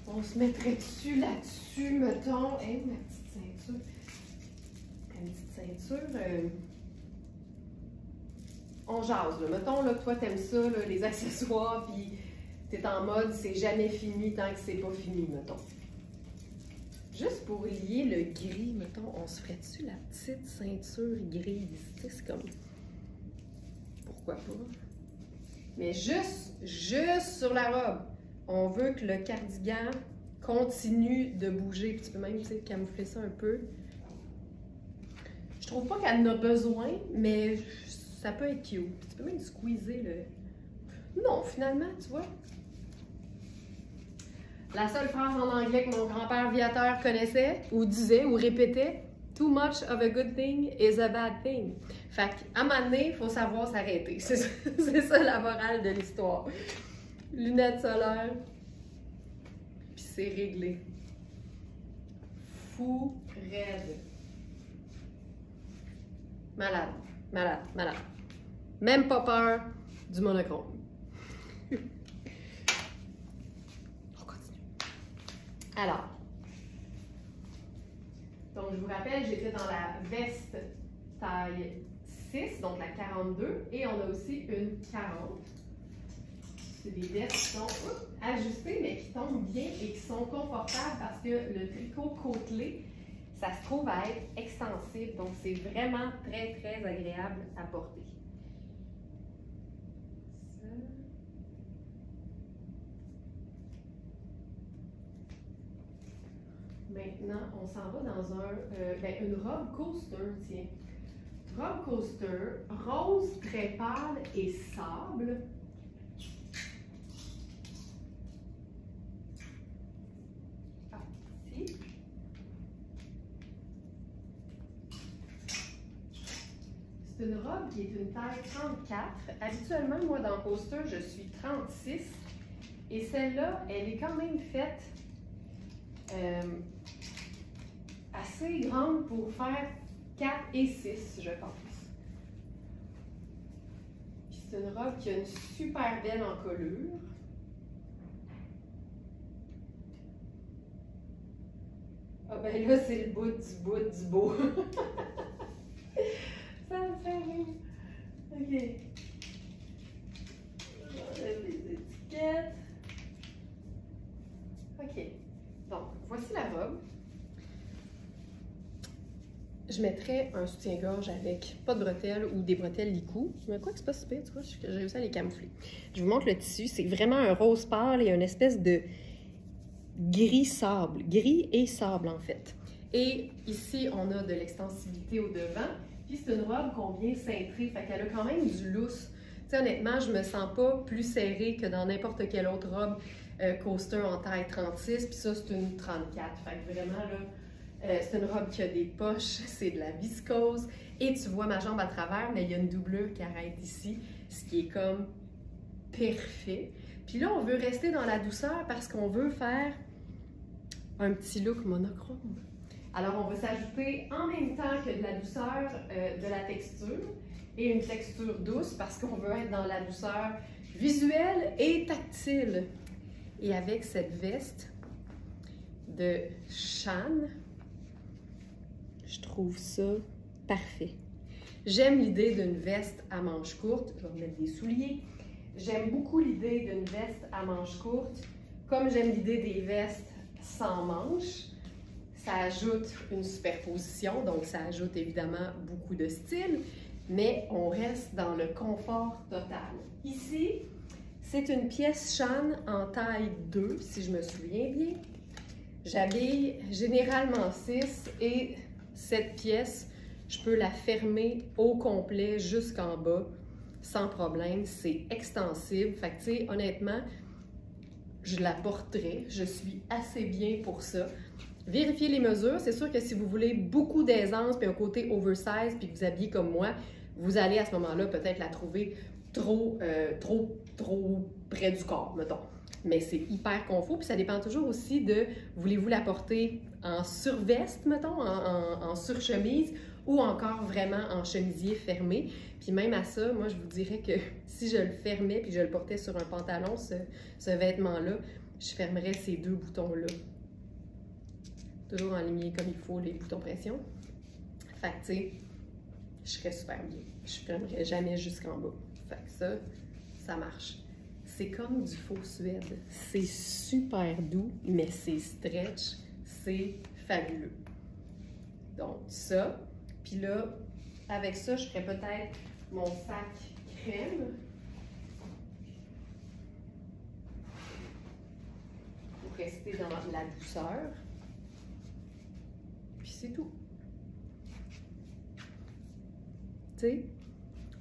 On se mettrait dessus, là-dessus, mettons... Hey, ma petite ceinture. Ma petite ceinture... On jase, là. Mettons, là, que toi, t'aimes ça, là, les accessoires, puis t'es en mode « c'est jamais fini tant que c'est pas fini », mettons. Juste pour lier le gris, mettons, on se ferait dessus la petite ceinture grise. Tu sais, c'est comme... Pourquoi pas? Mais juste sur la robe. On veut que le cardigan continue de bouger. Puis tu peux même, tu sais, camoufler ça un peu. Je trouve pas qu'elle en a besoin, mais ça peut être cute. Puis tu peux même squeezer le... Non, finalement, tu vois. La seule phrase en anglais que mon grand-père viateur connaissait, ou disait, ou répétait, « Too much of a good thing is a bad thing ». Fait qu'à un moment donné, il faut savoir s'arrêter. C'est ça la morale de l'histoire. Lunettes solaires, puis c'est réglé. Fou, raide. Malade, malade, malade. Même pas peur du monochrome. Alors, donc je vous rappelle, j'étais dans la veste taille 6, donc la 42, et on a aussi une 40. C'est des vestes qui sont ajustées, mais qui tombent bien et qui sont confortables parce que le tricot côtelé, ça se trouve à être extensible, donc c'est vraiment très, très agréable à porter. Maintenant, on s'en va dans une robe coaster, tiens. Robe coaster, rose très pâle et sable. Ah, ici. C'est une robe qui est une taille 34. Habituellement, moi, dans coaster, je suis 36. Et celle-là, elle est quand même faite assez grande pour faire 4 et 6, je pense. Puis c'est une robe qui a une super belle encolure. Ah ben là, c'est le bout du beau. Ça me fait rire. OK. On enlève les étiquettes. OK. Donc, voici la robe. Je mettrais un soutien-gorge avec pas de bretelles ou des bretelles licou. Mais quoi que c'est pas si pire, tu vois, j'ai réussi à les camoufler. Je vous montre le tissu. C'est vraiment un rose pâle et une espèce de gris sable. Gris et sable, en fait. Et ici, on a de l'extensibilité au devant. Puis c'est une robe qu'on vient cintrer. Fait qu'elle a quand même du lousse. Tu sais, honnêtement, je me sens pas plus serrée que dans n'importe quelle autre robe coaster en taille 36. Puis ça, c'est une 34. Fait que vraiment, là, c'est une robe qui a des poches. C'est de la viscose. Et tu vois ma jambe à travers, mais il y a une doublure qui arrête ici. Ce qui est comme parfait. Puis là, on veut rester dans la douceur parce qu'on veut faire un petit look monochrome. Alors, on va s'ajouter en même temps que de la douceur, de la texture et une texture douce parce qu'on veut être dans la douceur visuelle et tactile. Et avec cette veste de Shan, je trouve ça parfait. J'aime l'idée d'une veste à manches courtes. Je vais mettre des souliers. J'aime beaucoup l'idée d'une veste à manches courtes, comme j'aime l'idée des vestes sans manches. Ça ajoute une superposition, donc ça ajoute évidemment beaucoup de style, mais on reste dans le confort total. Ici, c'est une pièce Shan en taille 2, si je me souviens bien. J'habille généralement 6 et cette pièce, je peux la fermer au complet jusqu'en bas sans problème. C'est extensible. Fait que, tu sais, honnêtement, je la porterai. Je suis assez bien pour ça. Vérifiez les mesures. C'est sûr que si vous voulez beaucoup d'aisance puis un côté oversize puis que vous habillez comme moi, vous allez à ce moment-là peut-être la trouver trop près du corps, mettons. Mais c'est hyper confort, puis ça dépend toujours aussi de, voulez-vous la porter en surveste, mettons, en surchemise, ou encore vraiment en chemisier fermé. Puis même à ça, moi, je vous dirais que si je le fermais puis je le portais sur un pantalon, ce vêtement-là, je fermerais ces deux boutons-là. Toujours aligné comme il faut, les boutons pression. Fait que, tu sais, je serais super bien. Je fermerais jamais jusqu'en bas. Fait que ça marche. C'est comme du faux suède. C'est super doux, mais c'est stretch. C'est fabuleux. Donc, ça. Puis là, avec ça, je ferais peut-être mon sac crème. Pour rester dans la douceur. Puis c'est tout. Tu sais,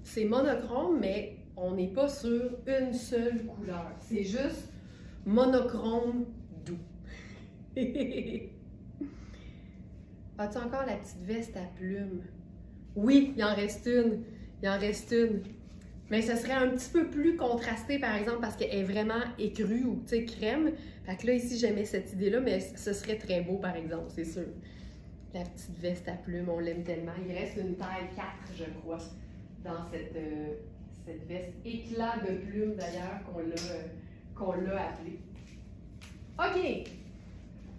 c'est monochrome, mais on n'est pas sur une seule couleur. C'est juste monochrome doux. As-tu encore la petite veste à plumes? Oui, il en reste une. Il en reste une. Mais ce serait un petit peu plus contrasté, par exemple, parce qu'elle est vraiment écrue ou, tu sais, crème. Fait que là, ici, j'aimais cette idée-là, mais ce serait très beau, par exemple, c'est sûr. La petite veste à plumes, on l'aime tellement. Il reste une taille 4, je crois, dans cette veste éclat de plumes, d'ailleurs, qu'on l'a appelée. OK!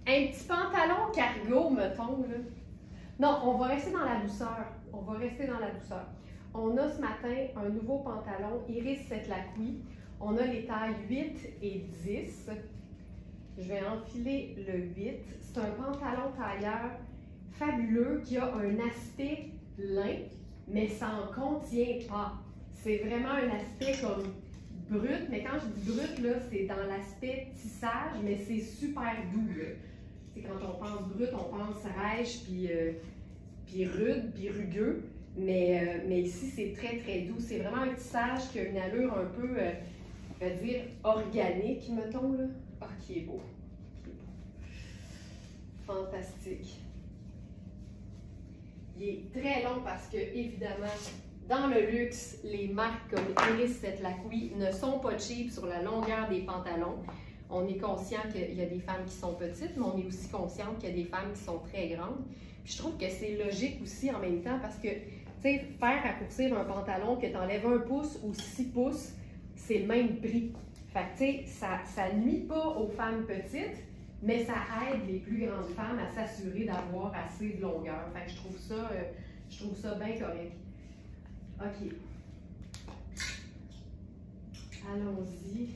Un petit pantalon cargo, mettons, là. Non, on va rester dans la douceur. On va rester dans la douceur. On a ce matin un nouveau pantalon Iris Setlaqui. On a les tailles 8 et 10. Je vais enfiler le 8. C'est un pantalon tailleur fabuleux qui a un aspect lin, mais ça n'en contient pas. C'est vraiment un aspect comme brut, mais quand je dis brut, là, c'est dans l'aspect tissage, mais c'est super doux. C'est quand on pense brut, on pense rêche, puis rude, puis rugueux. Mais ici, c'est très, très doux. C'est vraiment un tissage qui a une allure un peu, on va dire, organique, mettons, là. Ah, qui est beau. Qui est beau. Fantastique. Il est très long parce que, évidemment, dans le luxe, les marques comme Iris Setlaqui ne sont pas cheap sur la longueur des pantalons. On est conscient qu'il y a des femmes qui sont petites, mais on est aussi conscient qu'il y a des femmes qui sont très grandes. Puis je trouve que c'est logique aussi en même temps parce que, tu sais, faire raccourcir un pantalon que tu enlèves 1 pouce ou 6 pouces, c'est le même prix. Fait que, tu sais, ça nuit pas aux femmes petites, mais ça aide les plus grandes femmes à s'assurer d'avoir assez de longueur. Fait que je trouve ça bien correct. OK. Allons-y.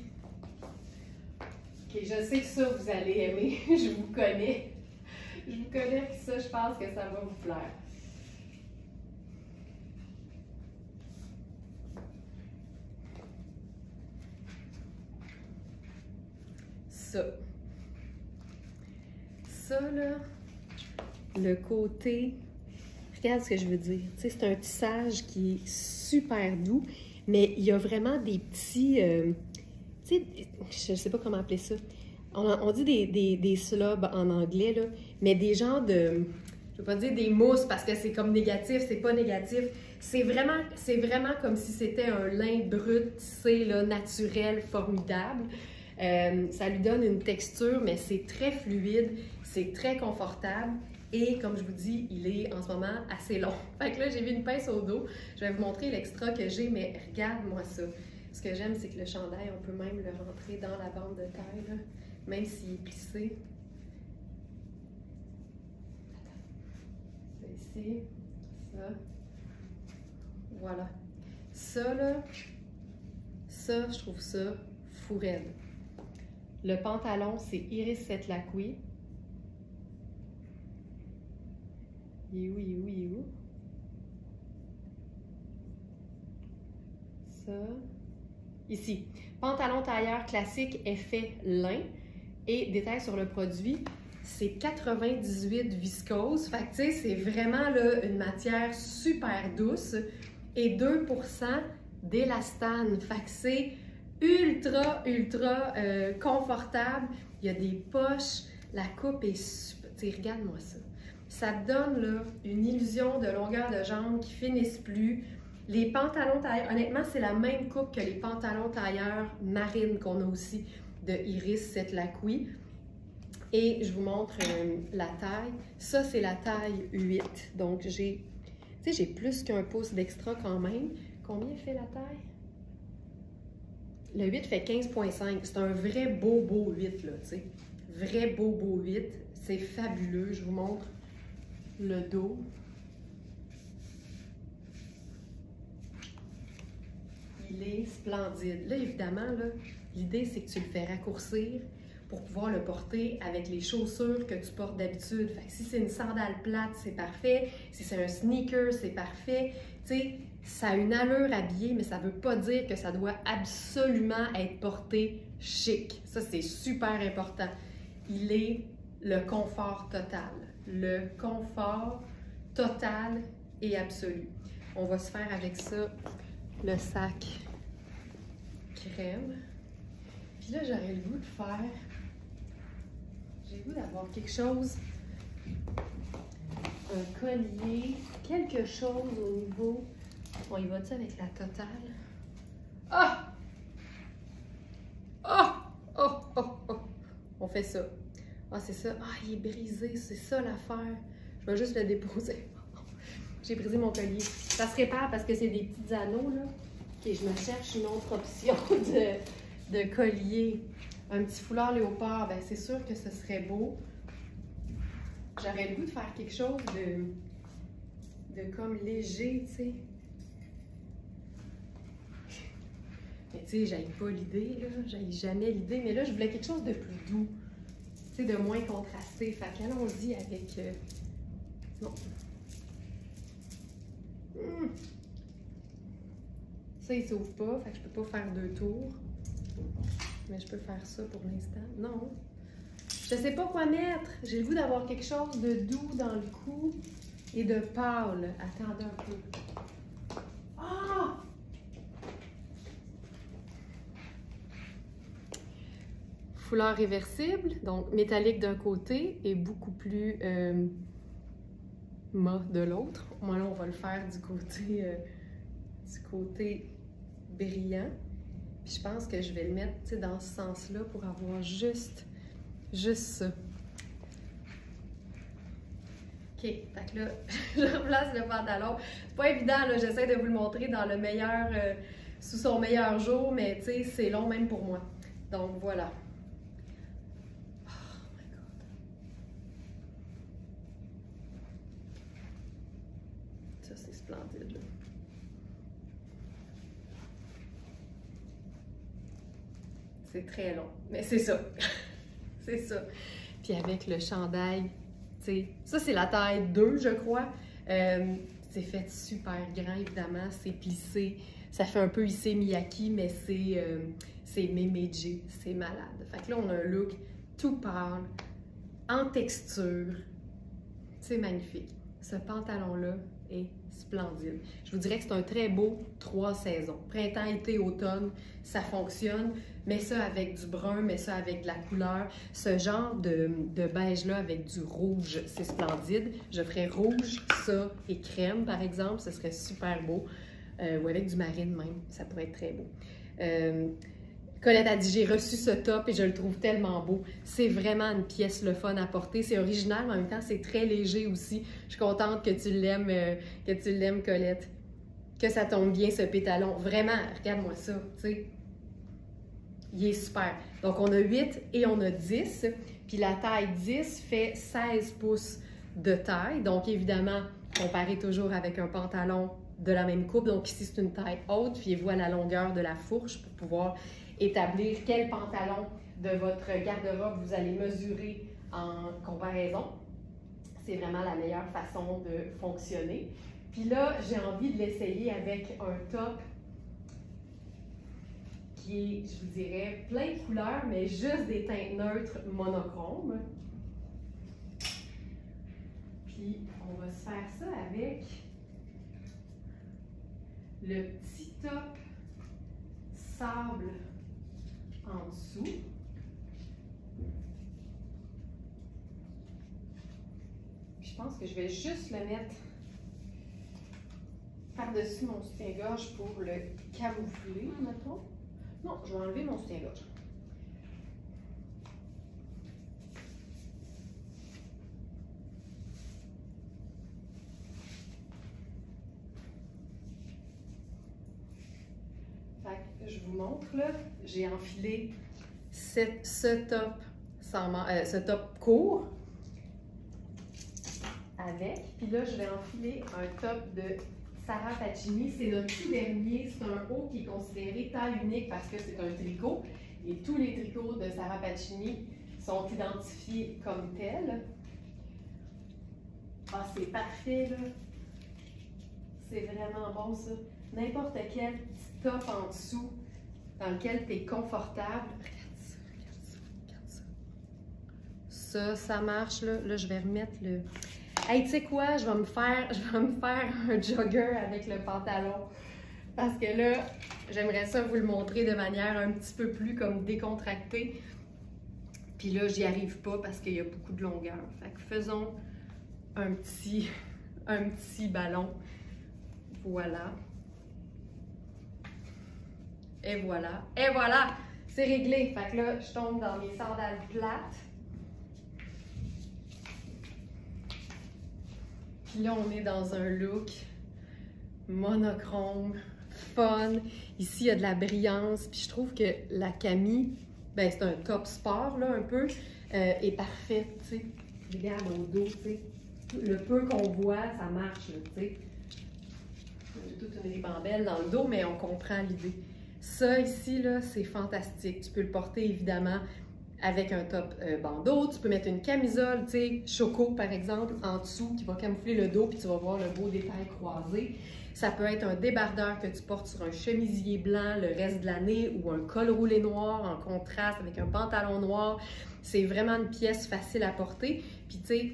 OK, je sais que ça, vous allez aimer. Je vous connais. Je vous connais, puis ça, je pense que ça va vous plaire. Ça, là, le côté... Regarde ce que je veux dire. Tu sais, c'est un tissage qui est super doux, mais il y a vraiment des petits... tu sais, je ne sais pas comment appeler ça. On dit des slobs en anglais, là, mais des genres de... Je ne veux pas dire des mousses parce que c'est comme négatif, c'est pas négatif. C'est vraiment comme si c'était un lin brut, tissé, là, naturel, formidable. Ça lui donne une texture, mais c'est très fluide, c'est très confortable. Et comme je vous dis, il est en ce moment assez long. Fait que là, j'ai mis une pince au dos. Je vais vous montrer l'extra que j'ai, mais regarde-moi ça. Ce que j'aime, c'est que le chandail, on peut même le rentrer dans la bande de taille, là, même s'il est plissé. C'est ici, ça. Voilà. Ça, là, ça, je trouve ça fou raide. Le pantalon, c'est Iris Setlacqui. Il est où, il est où, il est où? Ça. Ici. Pantalon tailleur classique effet lin. Et détail sur le produit, c'est 98 viscose. Fait que tu sais, c'est vraiment là, une matière super douce. Et 2% d'élastane. Fait que c'est ultra confortable. Il y a des poches. La coupe est super. Tu sais, regarde-moi ça. Ça te donne là, une illusion de longueur de jambe qui finissent plus. Les pantalons tailleurs, honnêtement, c'est la même coupe que les pantalons tailleurs marines qu'on a aussi de Iris Setlacqui. Et je vous montre la taille. Ça, c'est la taille 8. Donc, j'ai plus qu'un pouce d'extra quand même. Combien fait la taille? Le 8 fait 15,5. C'est un vrai beau 8, là, tu sais. Vrai beau 8. C'est fabuleux. Je vous montre le dos. Il est splendide. Là, évidemment, l'idée, c'est que tu le fais raccourcir pour pouvoir le porter avec les chaussures que tu portes d'habitude. Fait que si c'est une sandale plate, c'est parfait. Si c'est un sneaker, c'est parfait. Tu sais, ça a une allure habillée, mais ça ne veut pas dire que ça doit absolument être porté chic. Ça, c'est super important. Il est le confort total. Le confort total et absolu. On va se faire avec ça le sac crème. Puis là, j'aurais le goût de faire... J'ai le goût d'avoir quelque chose, un collier, quelque chose au niveau... On y va-tu avec la totale? Ah! On fait ça. Ah, c'est ça. Ah, il est brisé. C'est ça l'affaire. Je vais juste le déposer. J'ai brisé mon collier. Ça se répare parce que c'est des petits anneaux, là. Ok, je me cherche une autre option de collier. Un petit foulard léopard, ben c'est sûr que ce serait beau. J'aurais le goût de faire quelque chose de comme léger, tu sais. Mais tu sais, j'aille pas l'idée, là. J'aille jamais l'idée. Mais là, je voulais quelque chose de plus doux. Tu sais, de moins contrasté. Fait qu'allons-y avec... Bon. Ça, il s'ouvre pas. Fait que je peux pas faire 2 tours. Mais je peux faire ça pour l'instant. Non. Je sais pas quoi mettre. J'ai le goût d'avoir quelque chose de doux dans le cou et de pâle. Attendez un peu. Ah! Foulard réversible, donc métallique d'un côté et beaucoup plus mat de l'autre. Moi, là, on va le faire du côté brillant. Puis je pense que je vais le mettre dans ce sens-là pour avoir juste ça. OK, fait que là, je replace le pantalon. C'est pas évident, là, j'essaie de vous le montrer dans le meilleur, sous son meilleur jour, mais tu sais, c'est long même pour moi. Donc voilà. Oh my God. Ça, c'est splendide, là. C'est très long, mais c'est ça. C'est ça. Puis avec le chandail, tu sais, ça c'est la taille 2, je crois. C'est fait super grand, évidemment. C'est plissé. Ça fait un peu Issey Miyake, mais c'est Memeji. C'est malade. Fait que là, on a un look tout pâle, en texture. C'est magnifique. Ce pantalon-là est splendide. Je vous dirais que c'est un très beau 3 saisons. Printemps, été, automne, ça fonctionne. Mets ça avec du brun, mets ça avec de la couleur. Ce genre de beige-là avec du rouge, c'est splendide. Je ferais rouge, ça et crème, par exemple. Ce serait super beau. Ou avec du marine même. Ça pourrait être très beau. Colette a dit, j'ai reçu ce top et je le trouve tellement beau. C'est vraiment une pièce le fun à porter. C'est original, mais en même temps, c'est très léger aussi. Je suis contente que tu l'aimes, Colette. Que ça tombe bien, ce pétalon. Vraiment, regarde-moi ça, tu sais. Il est super. Donc, on a 8 et on a 10. Puis la taille 10 fait 16 pouces de taille. Donc, évidemment, comparé toujours avec un pantalon de la même coupe. Donc ici, c'est une taille haute. Fiez-vous à la longueur de la fourche pour pouvoir établir quel pantalon de votre garde-robe vous allez mesurer en comparaison. C'est vraiment la meilleure façon de fonctionner. Puis là, j'ai envie de l'essayer avec un top qui est, je vous dirais, plein de couleurs, mais juste des teintes neutres monochromes. Puis, on va se faire ça avec le petit top sable en dessous. Puis, je pense que je vais juste le mettre par-dessus mon soutien-gorge pour le camoufler, mettons. Non, je vais enlever mon soutien-gorge. Je vous montre là, j'ai enfilé ce top court avec, puis là je vais enfiler un top de Sarah Pacini. C'est notre tout dernier, c'est un haut qui est considéré taille unique parce que c'est un tricot et tous les tricots de Sarah Pacini sont identifiés comme tels. Ah, c'est parfait là, c'est vraiment bon ça. N'importe quel petit top en dessous dans lequel tu es confortable. Regarde ça, regarde ça, regarde ça. Ça marche là. Là, je vais remettre le... Hey, tu sais quoi? Je vais me faire un jogger avec le pantalon. Parce que là, j'aimerais ça vous le montrer de manière un petit peu plus comme décontractée. Puis là, j'y arrive pas parce qu'il y a beaucoup de longueur. Fait que faisons un petit ballon. Voilà. Et voilà. Et voilà! C'est réglé. Fait que là, je tombe dans mes sandales plates. Puis là, on est dans un look monochrome, fun. Ici, il y a de la brillance. Puis je trouve que la Camille, ben c'est un top sport, là, un peu, est parfaite, tu sais. Regarde au dos, tu sais. Le peu qu'on voit, ça marche, tu sais. J'ai toute une ribambelle dans le dos, mais on comprend l'idée. Ça, ici, là, c'est fantastique. Tu peux le porter, évidemment, avec un top bandeau. Tu peux mettre une camisole, tu sais, choco, par exemple, en dessous, qui va camoufler le dos, puis tu vas voir le beau détail croisé. Ça peut être un débardeur que tu portes sur un chemisier blanc le reste de l'année ou un col roulé noir en contraste avec un pantalon noir. C'est vraiment une pièce facile à porter. Puis, tu sais,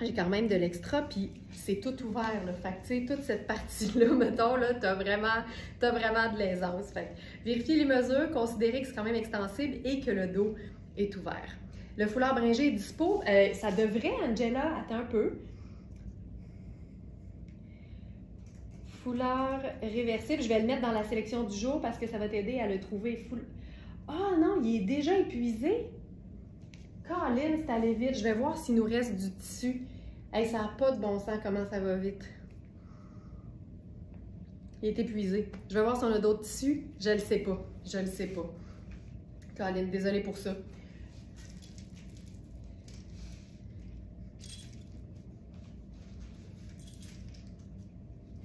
j'ai quand même de l'extra, puis c'est tout ouvert, là. Fait que, tu sais, toute cette partie-là, mettons, là, t'as vraiment de l'aisance. Fait que, vérifiez les mesures, considérez que c'est quand même extensible et que le dos est ouvert. Le foulard bringé est dispo. Ça devrait, Angela, attends un peu. Foulard réversible, je vais le mettre dans la sélection du jour parce que ça va t'aider à le trouver. Ah non, il est déjà épuisé. Colin, c'est allé vite. Je vais voir s'il nous reste du tissu. Hey, ça n'a pas de bon sens comment ça va vite. Il est épuisé. Je vais voir si on a d'autres tissus. Je le sais pas. Je le sais pas. Colin, désolée pour ça.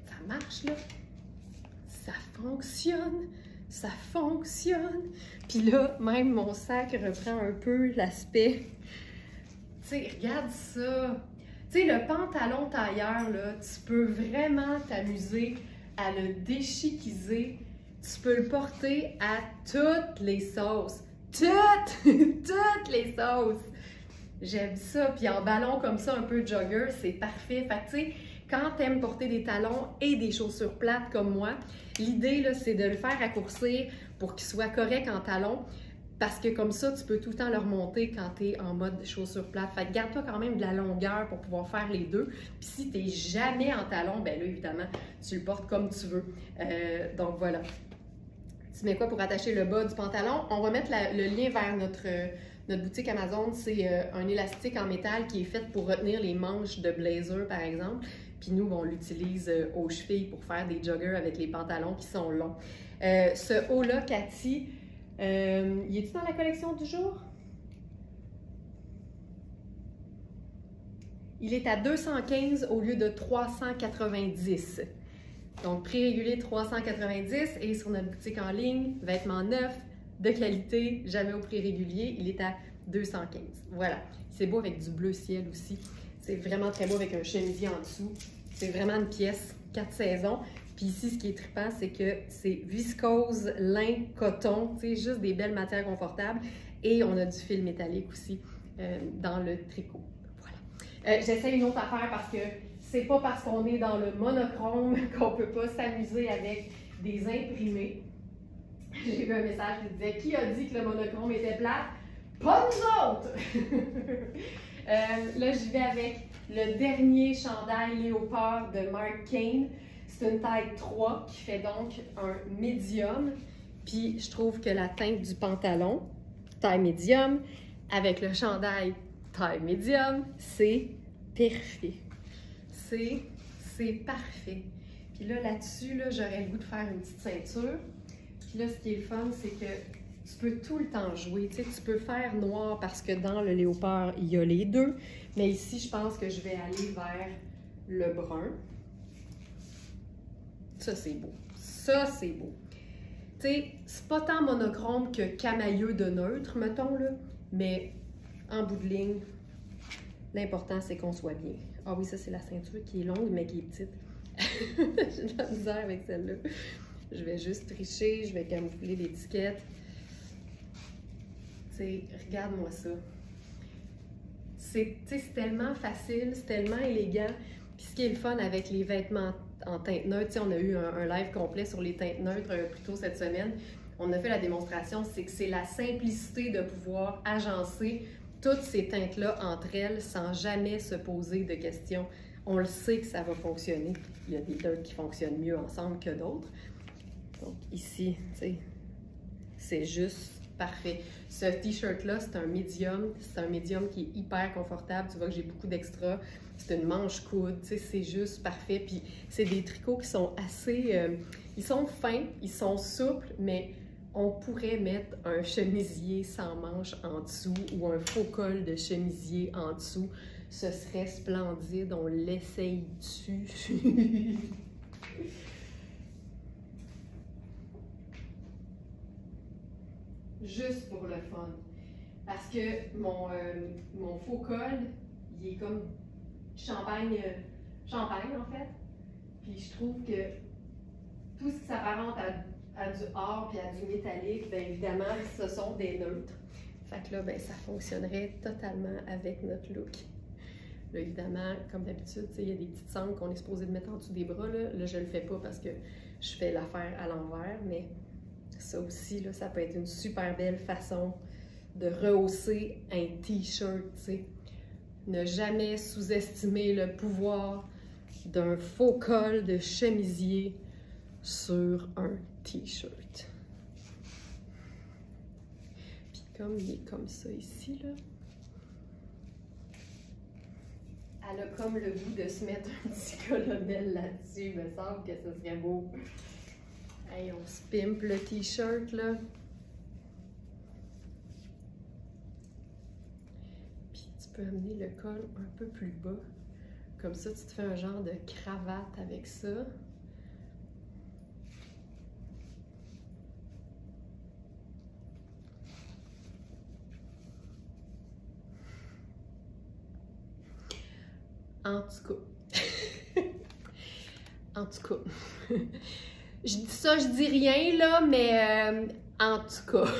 Ça marche, là. Ça fonctionne. Ça fonctionne. Puis là, même mon sac reprend un peu l'aspect. Tu sais, regarde ça. Tu sais, le pantalon tailleur, là, tu peux vraiment t'amuser à le déchiquiser. Tu peux le porter à toutes les sauces. Toutes les sauces. J'aime ça. Puis en ballon comme ça, un peu jogger, c'est parfait. Fait que tu sais, quand tu aimes porter des talons et des chaussures plates comme moi, l'idée, là, c'est de le faire raccourcir pour qu'il soit correct en talons. Parce que comme ça, tu peux tout le temps le remonter quand tu es en mode chaussure plate. Fait que garde-toi quand même de la longueur pour pouvoir faire les deux. Puis si tu n'es jamais en talons, bien là, évidemment, tu le portes comme tu veux. Donc voilà. Tu mets quoi pour attacher le bas du pantalon? On va mettre le lien vers notre boutique Amazon. C'est un élastique en métal qui est fait pour retenir les manches de blazer, par exemple. Puis nous, on l'utilise aux chevilles pour faire des joggers avec les pantalons qui sont longs. Ce haut-là, Cathy, il est-tu dans la collection du jour? Il est à 215 au lieu de 390. Donc, prix régulier 390 et sur notre boutique en ligne, vêtements neufs, de qualité, jamais au prix régulier, il est à 215. Voilà. C'est beau avec du bleu ciel aussi. C'est vraiment très beau avec un chemisier en dessous. C'est vraiment une pièce 4 saisons. Puis ici, ce qui est trippant, c'est que c'est viscose, lin, coton, tu sais, juste des belles matières confortables. Et on a du fil métallique aussi dans le tricot. Voilà. J'essaie une autre affaire parce que c'est pas parce qu'on est dans le monochrome qu'on peut pas s'amuser avec des imprimés. J'ai vu un message qui disait « Qui a dit que le monochrome était plat? Pas nous autres! » Là, j'y vais avec le dernier chandail léopard de Mark Kane. C'est une taille 3 qui fait donc un médium. Puis je trouve que la teinte du pantalon, taille médium, avec le chandail taille médium, c'est parfait. C'est parfait. Puis là-dessus, là, j'aurais le goût de faire une petite ceinture. Puis là, ce qui est le fun, c'est que tu peux tout le temps jouer. Tu sais, tu peux faire noir parce que dans le léopard, il y a les deux. Mais ici, je pense que je vais aller vers le brun. Ça, c'est beau. Ça, c'est beau. Tu sais, c'est pas tant monochrome que camailleux de neutre, mettons, là. Mais en bout de ligne, l'important, c'est qu'on soit bien. Ah oui, ça, c'est la ceinture qui est longue, mais qui est petite. J'ai de la misère avec celle-là. Je vais juste tricher, je vais camoufler l'étiquette. Tu sais, regarde-moi ça. C'est tellement facile, c'est tellement élégant. Puis ce qui est le fun avec les vêtements en teinte neutre, on a eu un live complet sur les teintes neutres plus tôt cette semaine. On a fait la démonstration, c'est que c'est la simplicité de pouvoir agencer toutes ces teintes-là entre elles sans jamais se poser de questions. On le sait que ça va fonctionner. Il y a des teintes qui fonctionnent mieux ensemble que d'autres. Donc ici, tu sais, c'est juste parfait. Ce t-shirt-là, c'est un médium. C'est un médium qui est hyper confortable. Tu vois que j'ai beaucoup d'extra. C'est une manche coude, tu sais, c'est juste parfait. Puis c'est des tricots qui sont assez... ils sont fins, ils sont souples, mais on pourrait mettre un chemisier sans manche en dessous ou un faux col de chemisier en dessous. Ce serait splendide. On l'essaye dessus. Juste pour le fun. Parce que mon faux col, il est comme champagne en fait. Puis je trouve que tout ce qui s'apparente à du or puis à du métallique, bien évidemment, ce sont des neutres. Fait que là, ben, ça fonctionnerait totalement avec notre look. Là, évidemment, comme d'habitude, il y a des petites sangles qu'on est supposé de mettre en dessous des bras. Là, je le fais pas parce que je fais l'affaire à l'envers, mais ça aussi, là, ça peut être une super belle façon de rehausser un t-shirt, tu sais. Ne jamais sous-estimer le pouvoir d'un faux col de chemisier sur un t-shirt. Puis comme il est comme ça ici, là, elle a comme le goût de se mettre un petit colonel là-dessus. Il me semble que ce serait beau. Hey, on se pimpe le t-shirt, là. Puis tu peux amener le col un peu plus bas. Comme ça, tu te fais un genre de cravate avec ça. En tout cas. En tout cas. Je dis ça, je dis rien, là, mais en tout cas.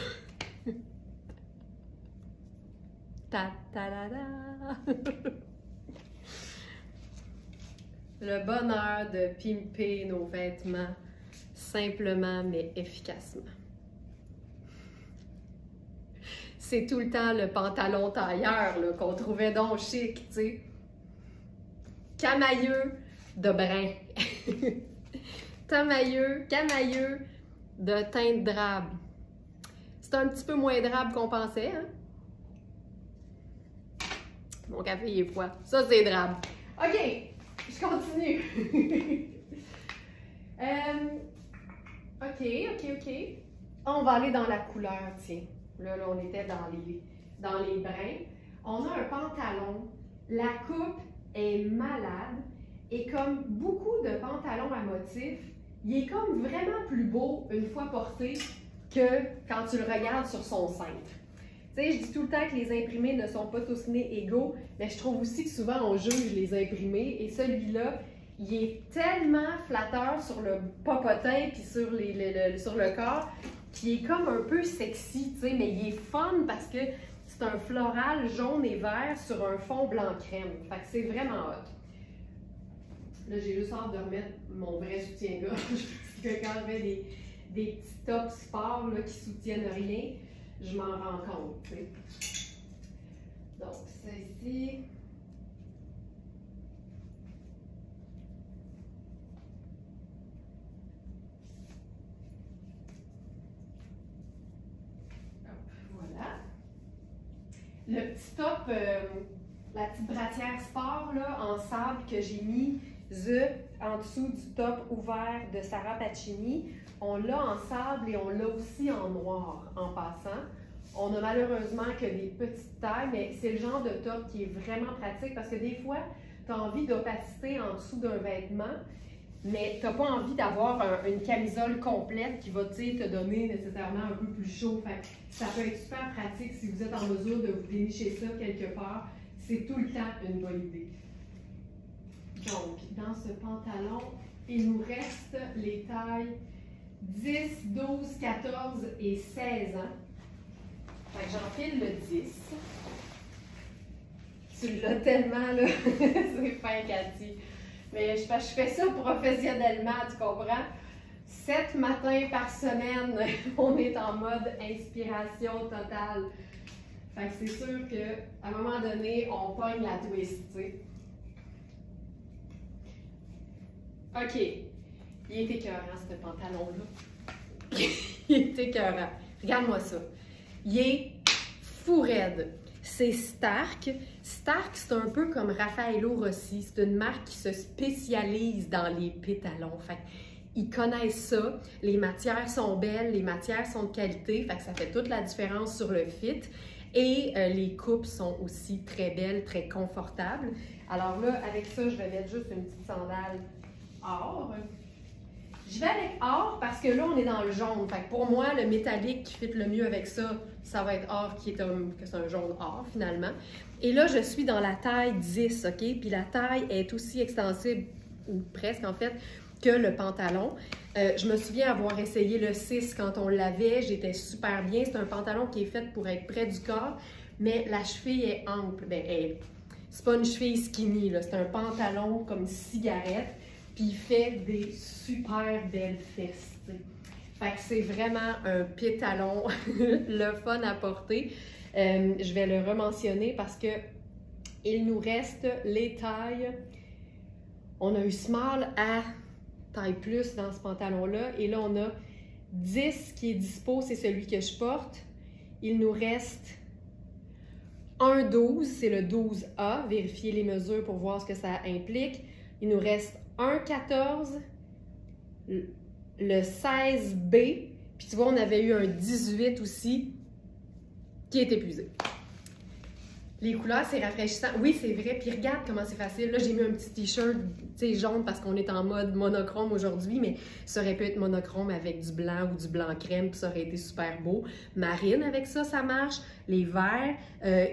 Ta-ta-da-da! Le bonheur de pimper nos vêtements simplement mais efficacement. C'est tout le temps le pantalon tailleur qu'on trouvait donc chic, tu sais. Camailleux de brun. Camailleux de teinte drabe. C'est un petit peu moins drabe qu'on pensait, hein? Mon café il est froid. Ça, c'est drabe. OK, je continue. OK. On va aller dans la couleur, tiens. Là, on était dans les brins. On a un pantalon. La coupe est malade. Et comme beaucoup de pantalons à motifs, il est comme vraiment plus beau une fois porté que quand tu le regardes sur son cintre. Tu sais, je dis tout le temps que les imprimés ne sont pas tous nés égaux, mais je trouve aussi que souvent on juge les imprimés. Et celui-là, il est tellement flatteur sur le popotin puis sur, sur le corps, qu'il est comme un peu sexy, tu sais, mais il est fun parce que c'est un floral jaune et vert sur un fond blanc crème. Fait que c'est vraiment hot. Là, j'ai juste hâte de remettre mon vrai soutien-gorge parce que quand je fais des petits tops sport là, qui soutiennent rien, je m'en rends compte. Tu sais. Donc, ça ici. Voilà. Le petit top, la petite brassière sport là, en sable que j'ai mis en dessous du top ouvert de Sarah Pacini. On l'a en sable et on l'a aussi en noir en passant. On a malheureusement que des petites tailles, mais c'est le genre de top qui est vraiment pratique parce que des fois, tu as envie d'opacité en dessous d'un vêtement, mais tu n'as pas envie d'avoir une camisole complète qui va te donner nécessairement un peu plus chaud. Fait que ça peut être super pratique si vous êtes en mesure de vous dénicher ça quelque part. C'est tout le temps une bonne idée. Donc, dans ce pantalon, il nous reste les tailles 10, 12, 14 et 16 ans. Fait que j'enfile le 10. Tu l'as tellement, là. C'est fin, Cathy. Mais je fais ça professionnellement, tu comprends? 7 matins par semaine, on est en mode inspiration totale. Fait que c'est sûr qu'à un moment donné, on pogne la twist, tu sais. OK. Il est écœurant, ce pantalon-là. Il est écœurant. Regarde-moi ça. Il est fou raide. C'est Stark. Stark, c'est un peu comme Raffaello Rossi. C'est une marque qui se spécialise dans les pétalons. Fait ils connaissent ça. Les matières sont belles, les matières sont de qualité. Fait que ça fait toute la différence sur le fit. Et les coupes sont aussi très belles, très confortables. Alors là, avec ça, je vais mettre juste une petite sandale or. Je vais avec or parce que là, on est dans le jaune. Fait que pour moi, le métallique qui fit le mieux avec ça, ça va être or qui est un jaune or finalement. Et là, je suis dans la taille 10, OK? Puis la taille est aussi extensible, ou presque en fait, que le pantalon. Je me souviens avoir essayé le 6 quand on l'avait. J'étais super bien. C'est un pantalon qui est fait pour être près du corps, mais la cheville est ample. Bien, c'est pas une cheville skinny, là. C'est un pantalon comme cigarette. Puis il fait des super belles fesses. T'sais. Fait que c'est vraiment un pétalon, le fun à porter. Je vais le rementionner parce que il nous reste les tailles. On a eu small à taille plus dans ce pantalon-là. Et là, on a 10 qui est dispo, c'est celui que je porte. Il nous reste un 12, c'est le 12A. Vérifiez les mesures pour voir ce que ça implique. Il nous reste un 14, le 16B, puis tu vois, on avait eu un 18 aussi qui est épuisé. Les couleurs, c'est rafraîchissant. Oui, c'est vrai. Puis regarde comment c'est facile. Là, j'ai mis un petit t-shirt jaune parce qu'on est en mode monochrome aujourd'hui, mais ça aurait pu être monochrome avec du blanc ou du blanc crème, puis ça aurait été super beau. Marine avec ça, ça marche. Les verts.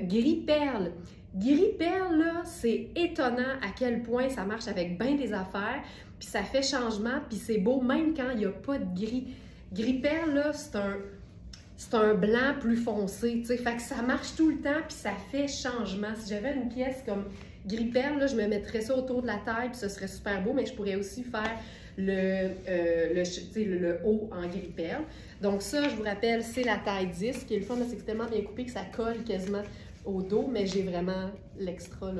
Gris perle. Gris perle, là, c'est étonnant à quel point ça marche avec bien des affaires, puis ça fait changement, puis c'est beau même quand il n'y a pas de gris. Gris perle, là, c'est un blanc plus foncé, tu sais, fait que ça marche tout le temps, puis ça fait changement. Si j'avais une pièce comme gris perle, là, je me mettrais ça autour de la taille, puis ce serait super beau, mais je pourrais aussi faire le haut en gris perle. Donc ça, je vous rappelle, c'est la taille 10, ce qui est le fun, c'est que c'est tellement bien coupé que ça colle quasiment au dos, mais j'ai vraiment l'extra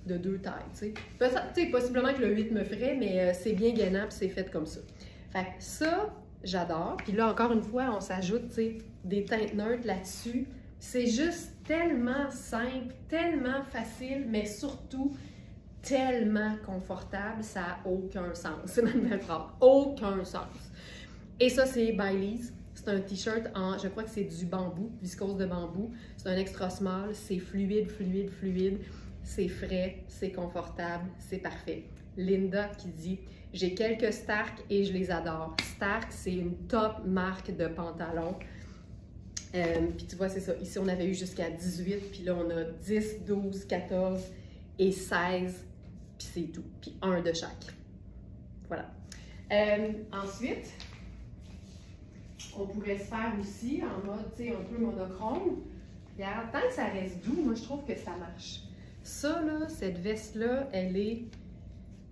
de deux tailles, tu sais. Possiblement que le 8 me ferait, mais c'est bien gainant, puis c'est fait comme ça. Fait que ça, j'adore. Puis là, encore une fois, on s'ajoute, tu sais, des teintes neutres là-dessus. C'est juste tellement simple, tellement facile, mais surtout tellement confortable, ça n'a aucun sens. C'est ma nouvelle phrase. Aucun sens. Et ça, c'est Baileys. C'est un t-shirt en, je crois que c'est du bambou, viscose de bambou. C'est un extra small, c'est fluide, fluide, fluide. c'est frais, c'est confortable, c'est parfait. Linda qui dit « J'ai quelques Stark et je les adore. » Stark, c'est une top marque de pantalons. Puis tu vois, c'est ça. Ici, on avait eu jusqu'à 18, puis là, on a 10, 12, 14 et 16, puis c'est tout. Puis un de chaque. Voilà. Ensuite, on pourrait se faire aussi en mode, tu sais, un peu monochrome. Regarde, tant que ça reste doux, moi, je trouve que ça marche. Ça, là, cette veste-là, elle est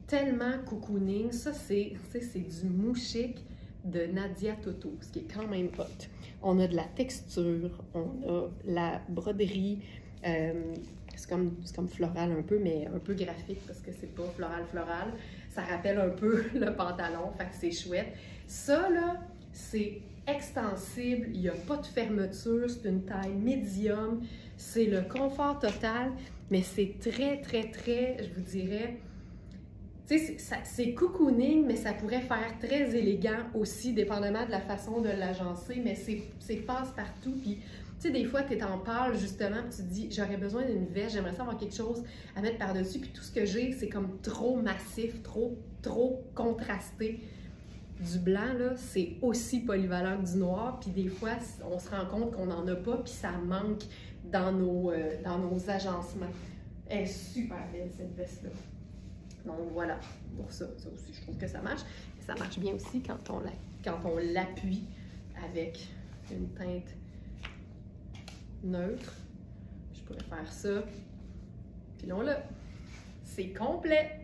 tellement cocooning. Ça, c'est du mouchique de Nadia Toto, ce qui est quand même hot. On a de la texture, on a la broderie, c'est comme floral un peu, mais un peu graphique parce que c'est pas floral. Ça rappelle un peu le pantalon, fait que c'est chouette. Ça, là, c'est extensible, il n'y a pas de fermeture, c'est une taille médium, c'est le confort total, mais c'est très, je vous dirais, tu sais, c'est cocooning, mais ça pourrait faire très élégant aussi, dépendamment de la façon de l'agencer, mais c'est passe-partout. Puis, tu sais, des fois, tu es en pâle, justement, tu te dis, j'aurais besoin d'une veste, j'aimerais ça avoir quelque chose à mettre par-dessus, puis tout ce que j'ai, c'est comme trop massif, trop contrasté. Du blanc, là, c'est aussi polyvalent que du noir, puis des fois, on se rend compte qu'on n'en a pas, puis ça manque dans nos agencements. Elle est super belle, cette veste-là. Donc voilà, pour ça aussi, je trouve que ça marche. Ça marche bien aussi quand on l'appuie avec une teinte neutre. Je pourrais faire ça. Puis là, c'est complet.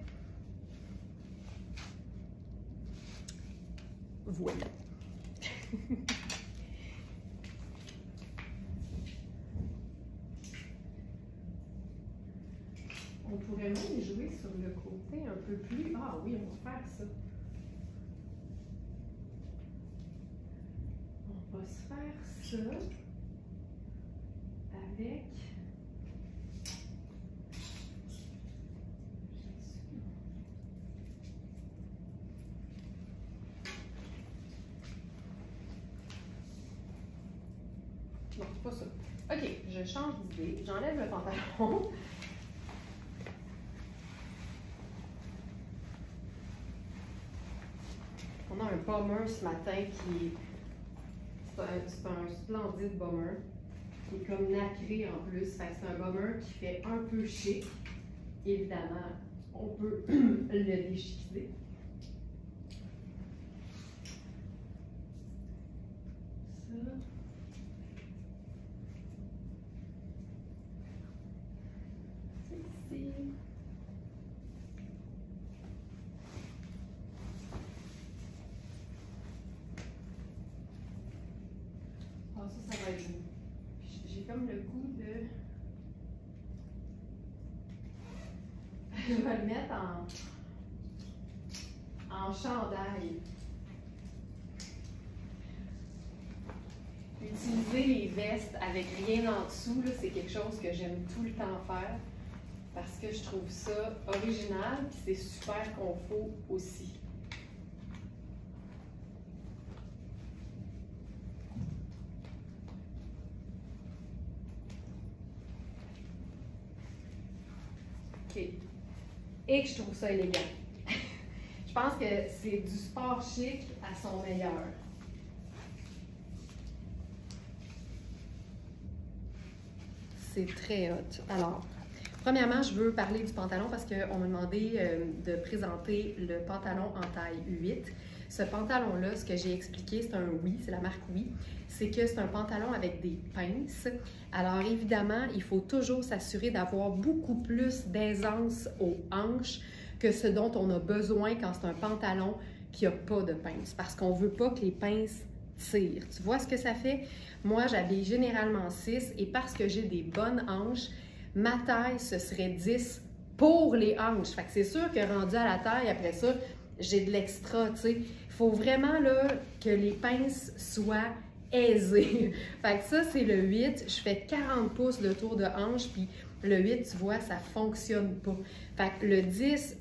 Voilà. On pourrait même jouer sur le côté un peu plus... Ah oui, on va faire ça. On va se faire ça avec... Non, c'est pas ça. OK, je change d'idée. J'enlève le pantalon. On a un bomber ce matin qui c'est un splendide bomber qui est comme nacré en plus. C'est un bomber qui fait un peu chic. Évidemment, on peut le déchiqueter. Ça. C'est ici. Ça va être beau. J'ai comme le goût de... Je vais le mettre en chandail. Utiliser les vestes avec rien en dessous, c'est quelque chose que j'aime tout le temps faire parce que je trouve ça original et c'est super confort aussi. Et que je trouve ça élégant. Je pense que c'est du sport chic à son meilleur. C'est très hot. Alors, premièrement, je veux parler du pantalon parce qu'on m'a demandé de présenter le pantalon en taille 8. Ce pantalon-là, ce que j'ai expliqué, c'est un Oui, c'est la marque Oui. C'est que c'est un pantalon avec des pinces. Alors évidemment, il faut toujours s'assurer d'avoir beaucoup plus d'aisance aux hanches que ce dont on a besoin quand c'est un pantalon qui n'a pas de pinces. Parce qu'on ne veut pas que les pinces tirent. Tu vois ce que ça fait? Moi, j'habille généralement 6 et parce que j'ai des bonnes hanches, ma taille, ce serait 10 pour les hanches. Fait que c'est sûr que rendu à la taille, après ça, j'ai de l'extra, tu sais. Il faut vraiment là, que les pinces soient aisées. Fait que ça, c'est le 8. Je fais 40 pouces le tour de hanche, puis le 8, tu vois, ça fonctionne pas. Fait que le 10,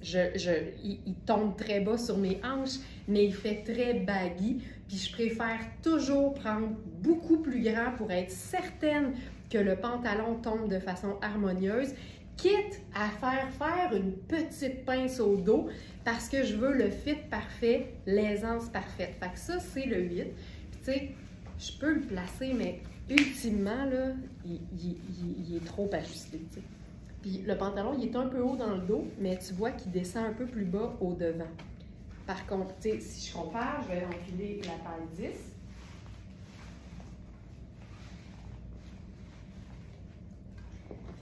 il tombe très bas sur mes hanches, mais il fait très baggy. Puis je préfère toujours prendre beaucoup plus grand pour être certaine que le pantalon tombe de façon harmonieuse. quitte à faire une petite pince au dos parce que je veux le fit parfait, l'aisance parfaite. Fait que ça, c'est le 8. Puis tu sais, je peux le placer, mais ultimement, là, il est trop ajusté, tu sais. Puis le pantalon, il est un peu haut dans le dos, mais tu vois qu'il descend un peu plus bas au devant. Par contre, tu sais, si je compare, je vais enfiler la taille 10.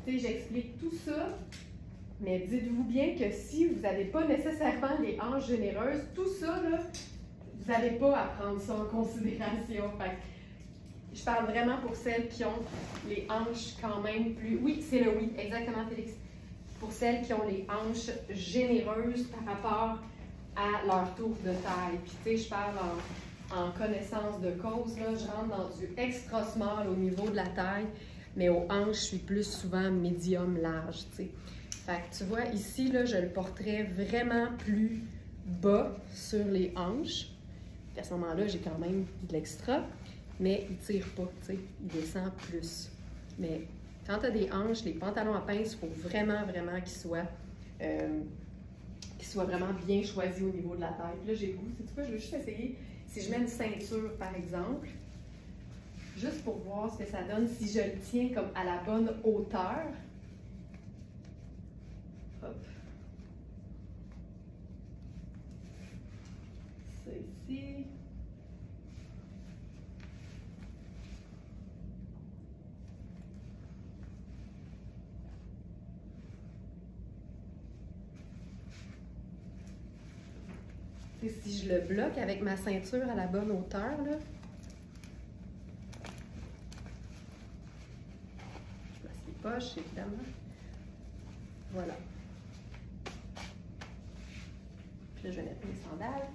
Tu sais, j'explique tout ça, mais dites-vous bien que si vous n'avez pas nécessairement les hanches généreuses, tout ça, là, vous n'allez pas à prendre ça en considération. Fait que je parle vraiment pour celles qui ont les hanches quand même plus... Oui, c'est le oui, exactement, Félix. Pour celles qui ont les hanches généreuses par rapport à leur tour de taille. Puis, tu sais, je parle en connaissance de cause, là, je rentre dans du extra small au niveau de la taille, mais aux hanches, je suis plus souvent médium large, tu sais. Fait que tu vois, ici, là, je le porterais vraiment plus bas sur les hanches. Puis à ce moment-là, j'ai quand même de l'extra, mais il tire pas, tu sais, il descend plus. Mais quand tu as des hanches, les pantalons à pince, il faut vraiment, vraiment qu'ils soient vraiment bien choisis au niveau de la taille. Puis là, j'ai le goût, sais-tu quoi, je vais juste essayer, si je mets une ceinture, par exemple, juste pour voir ce que ça donne, si je le tiens comme à la bonne hauteur. Hop. Ça ici. Et si je le bloque avec ma ceinture à la bonne hauteur, là, je place les poches, évidemment. Voilà. Puis là, je vais mettre mes sandales.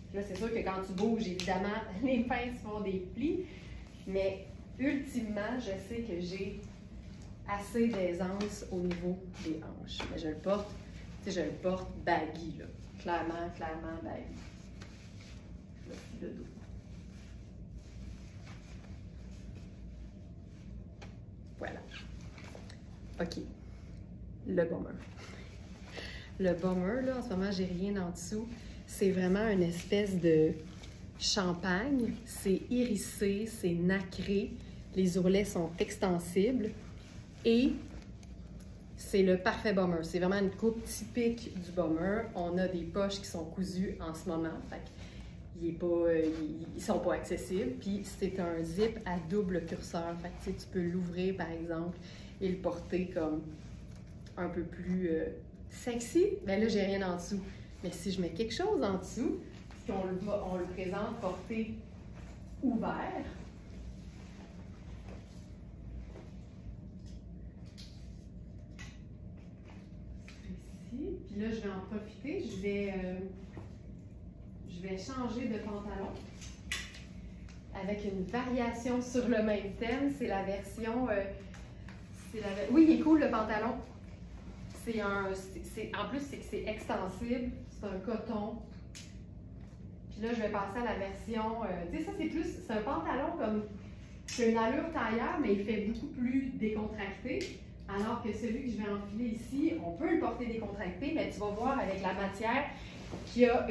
Puis là, c'est sûr que quand tu bouges, évidemment, les pinces font des plis. Mais ultimement, je sais que j'ai assez d'aisance au niveau des hanches. Mais je le porte, tu sais, je le porte baggy, là. Clairement baggy. Voici le dos. Voilà. OK. Le bomber. Le bomber, là, en ce moment, j'ai rien en dessous. C'est vraiment une espèce de champagne. C'est hérissé, c'est nacré. Les ourlets sont extensibles. Et c'est le parfait bomber. C'est vraiment une coupe typique du bomber. On a des poches qui sont cousues en ce moment. Fait ils sont pas accessibles. Puis c'est un zip à double curseur. Fait que, tu peux l'ouvrir, par exemple, et le porter comme un peu plus sexy. Mais là, j'ai rien en dessous. Mais si je mets quelque chose en dessous, si on le présente porté ouvert, ici, puis là, je vais en profiter, je vais changer de pantalon avec une variation sur le même thème. C'est la version... Oui, il est cool le pantalon. En plus, c'est que c'est extensible. C'est un coton. Puis là, je vais passer à la version... tu sais, ça, c'est un pantalon comme... C'est une allure tailleur, mais il fait beaucoup plus décontracté. Alors que celui que je vais enfiler ici, on peut le porter décontracté, mais tu vas voir avec la matière qu'il y a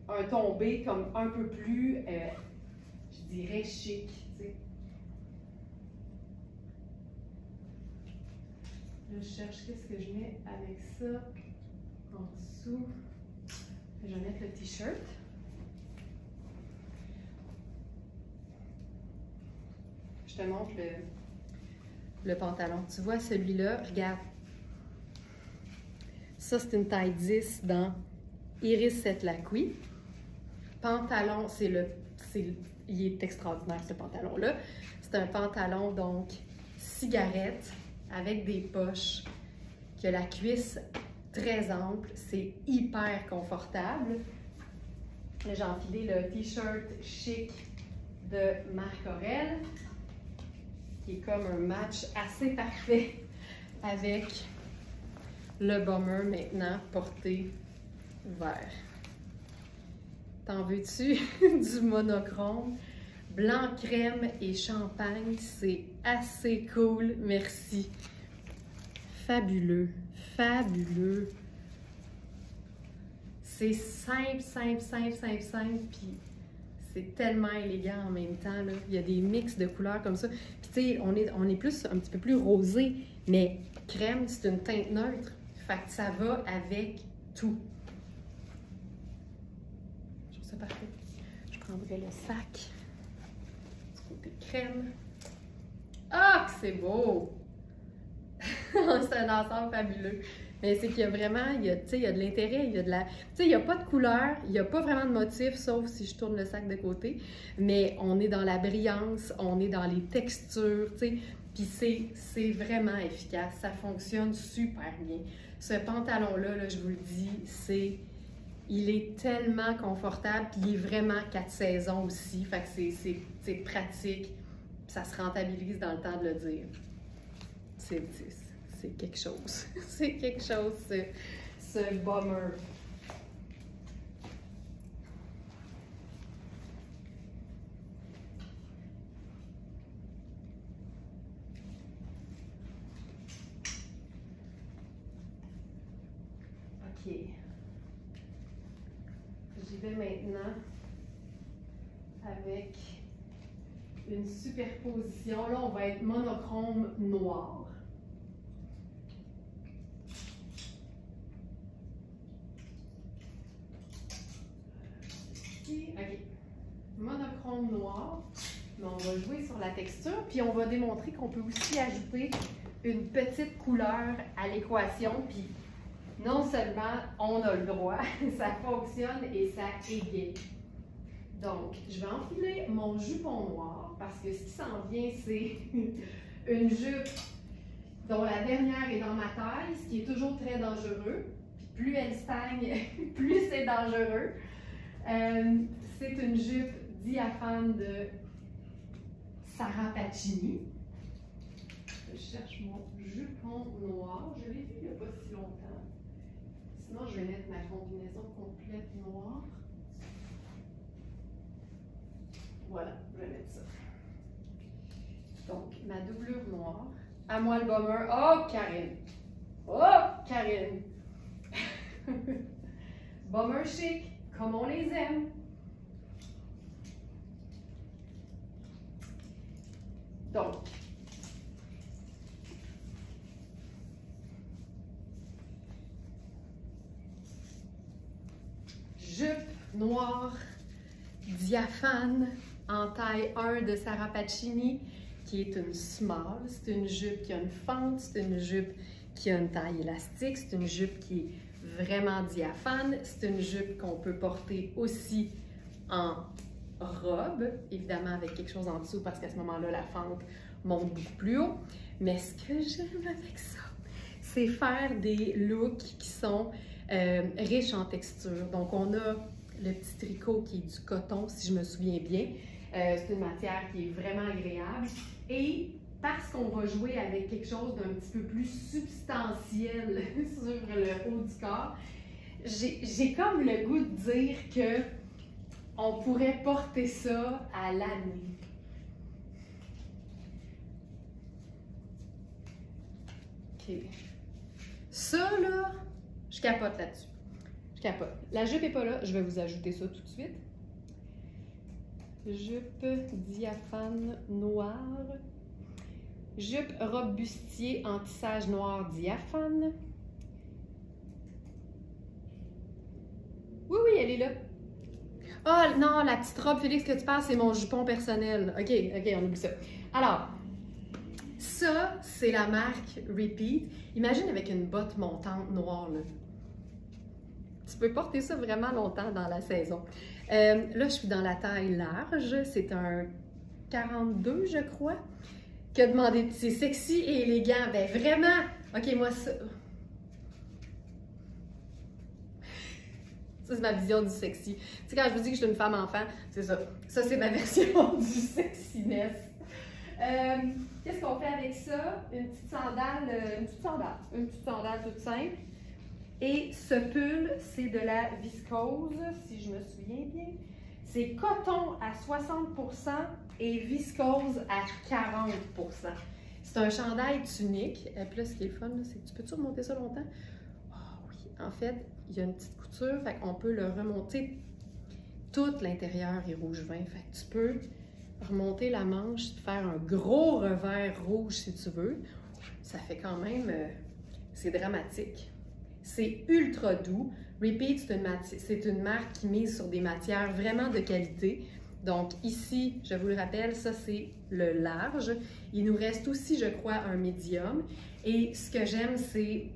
un tombé comme un peu plus, je dirais, chic. Tu sais. Là, je cherche qu'est-ce que je mets avec ça en dessous. Je vais mettre le t-shirt. Je te montre le pantalon. Tu vois celui-là, regarde. Ça, c'est une taille 10 dans Iris Setlaqui. Pantalon, il est extraordinaire ce pantalon-là. C'est un pantalon, donc, cigarette avec des poches, qui a la cuisse très ample. C'est hyper confortable. Là, j'ai enfilé le t-shirt chic de Marc Aurèle, qui est comme un match assez parfait avec le bomber maintenant porté ouvert. T'en veux-tu du monochrome? Blanc crème et champagne, c'est assez cool, merci. Fabuleux, fabuleux. C'est simple, simple, simple, simple, simple, puis c'est tellement élégant en même temps, là. Il y a des mix de couleurs comme ça. Puis tu sais, on est plus, un petit peu plus rosé, mais crème, c'est une teinte neutre. Fait que ça va avec tout. Je trouve ça parfait. Je prendrai le sac. Du côté crème. Ah, que c'est beau! C'est un ensemble fabuleux. Mais c'est qu'il y a vraiment, il y a de l'intérêt, il y a de la... Tu sais, il n'y a pas de couleur, il n'y a pas vraiment de motif, sauf si je tourne le sac de côté. Mais on est dans la brillance, on est dans les textures, tu sais. Puis c'est vraiment efficace, ça fonctionne super bien. Ce pantalon-là, là, je vous le dis, il est tellement confortable, puis il est vraiment 4 saisons aussi. Fait que c'est pratique, puis ça se rentabilise dans le temps de le dire. C'est quelque chose. C'est quelque chose, ce bomber. OK. J'y vais maintenant avec une superposition. Là, on va être monochrome noir. OK. Monochrome noir. Mais on va jouer sur la texture, puis on va démontrer qu'on peut aussi ajouter une petite couleur à l'équation, puis non seulement on a le droit, ça fonctionne et ça égaye. Donc, je vais enfiler mon jupon noir, parce que ce qui s'en vient, c'est une jupe dont la dernière est dans ma taille, ce qui est toujours très dangereux. Puis plus elle stagne, plus c'est dangereux. C'est une jupe diaphane de Sarah Pacini. Je cherche mon jupon noir. Je l'ai vu il n'y a pas si longtemps. Sinon, je vais mettre ma combinaison complète noire. Voilà, je vais mettre ça. Donc, ma doublure noire. À moi le bomber. Oh, Karine! Oh, Karine! Bomber chic, comme on les aime. Donc, jupe noire diaphane en taille 1 de Sarah Pacini, qui est une small. C'est une jupe qui a une fente, c'est une jupe qui a une taille élastique, c'est une jupe qui est vraiment diaphane, c'est une jupe qu'on peut porter aussi en robe, évidemment avec quelque chose en dessous parce qu'à ce moment-là, la fente monte beaucoup plus haut. Mais ce que j'aime avec ça, c'est faire des looks qui sont riches en texture. Donc, on a le petit tricot qui est du coton, si je me souviens bien. C'est une matière qui est vraiment agréable. Et parce qu'on va jouer avec quelque chose d'un petit peu plus substantiel sur le haut du corps, j'ai comme le goût de dire que on pourrait porter ça à l'année. OK. Ça, là, je capote là-dessus. Je capote. La jupe n'est pas là. Je vais vous ajouter ça tout de suite. Jupe diaphane noire. Jupe robe bustier en tissage noir diaphane. Oui, oui, elle est là. Oh non, la petite robe, Félix, que tu parles, c'est mon jupon personnel. OK, on oublie ça. Alors, ça, c'est la marque Repeat. Imagine avec une botte montante noire, là. Tu peux porter ça vraiment longtemps dans la saison. Là, je suis dans la taille large. C'est un 42, je crois. Que demander, c'est sexy et élégant. Ben vraiment, OK, moi, ça... Ça, c'est ma vision du sexy. Tu sais, quand je vous dis que je suis une femme enfant, c'est ça. Ça, c'est ma version du sexiness. Qu'est-ce qu'on fait avec ça? Une petite sandale toute simple. Et ce pull, c'est de la viscose, si je me souviens bien. C'est coton à 60% et viscose à 40%. C'est un chandail tunique. Et puis là, ce qui est le fun, c'est que tu peux-tu remonter ça longtemps? Ah oui, en fait, il y a une petite couture, fait qu'on peut le remonter. Tout l'intérieur est rouge vin, fait que tu peux remonter la manche, faire un gros revers rouge si tu veux. Ça fait quand même, c'est dramatique. C'est ultra doux. Repeat, c'est une marque qui mise sur des matières vraiment de qualité. Donc ici, je vous le rappelle, ça c'est le large. Il nous reste aussi, je crois, un médium. Et ce que j'aime, c'est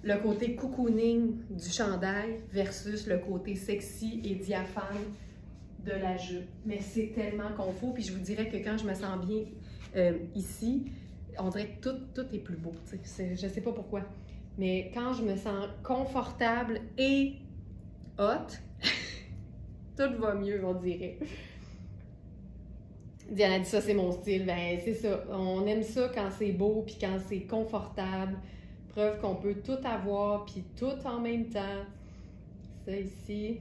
le côté cocooning du chandail versus le côté sexy et diaphane de la jupe. Mais c'est tellement confort. Puis je vous dirais que quand je me sens bien ici, on dirait que tout est plus beau. Je sais pas pourquoi. Mais quand je me sens confortable et hot, tout va mieux, on dirait. Diana dit ça, c'est mon style. Ben, c'est ça. On aime ça quand c'est beau puis quand c'est confortable. Preuve qu'on peut tout avoir puis tout en même temps. Ça ici.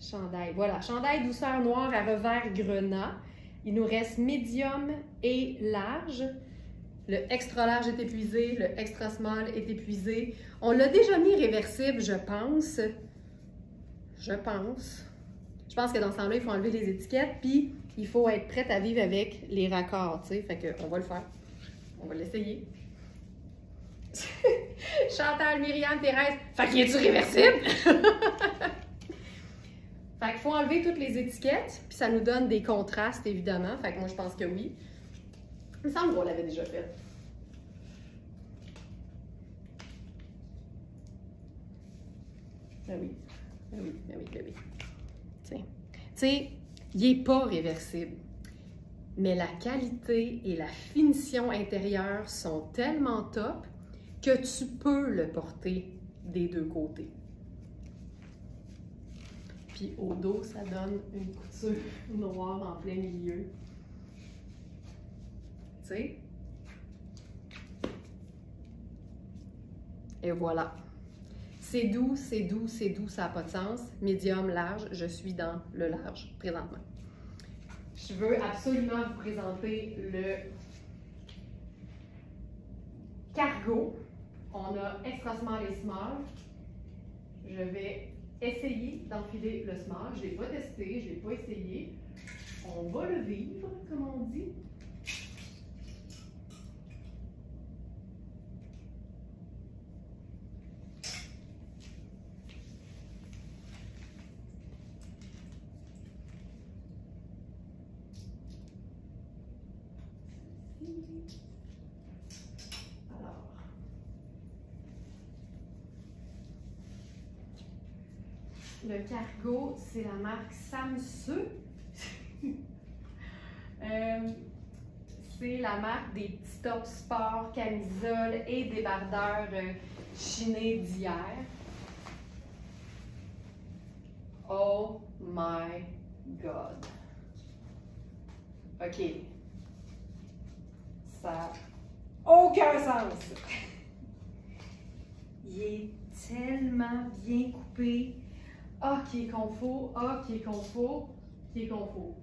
Chandail. Voilà, chandail douceur noire à revers grenat. Il nous reste médium et large. Le extra large est épuisé, le extra small est épuisé. On l'a déjà mis réversible, je pense. Je pense que dans ce temps-là, il faut enlever les étiquettes, puis il faut être prête à vivre avec les raccords, tu sais. Fait qu'on va le faire. On va l'essayer. Chantal, Myriam, Thérèse, fait qu'il est-tu réversible? Fait qu'il faut enlever toutes les étiquettes, puis ça nous donne des contrastes, évidemment. Fait que moi, je pense que oui. Il me semble qu'on l'avait déjà fait. Ben oui, ben oui, ben oui, ben oui. Tu sais, il n'est pas réversible. Mais la qualité et la finition intérieure sont tellement top que tu peux le porter des deux côtés. Puis au dos, ça donne une couture noire en plein milieu. Tu sais? Et voilà. C'est doux, c'est doux, c'est doux, ça n'a pas de sens. Médium, large, je suis dans le large présentement. Je veux absolument vous présenter le cargo. On a extra small et small. Je vais essayer d'enfiler le small. Je ne l'ai pas testé, je ne l'ai pas essayé. On va le vivre, comme on dit. Alors, le cargo, c'est la marque Samseu. C'est la marque des petits tops sport, camisoles et débardeurs chinés d'hier. Oh my God! OK. Ça n'a aucun sens! Il est tellement bien coupé. Ah, qui est confort. Ah, qui est confort. Qui est confort.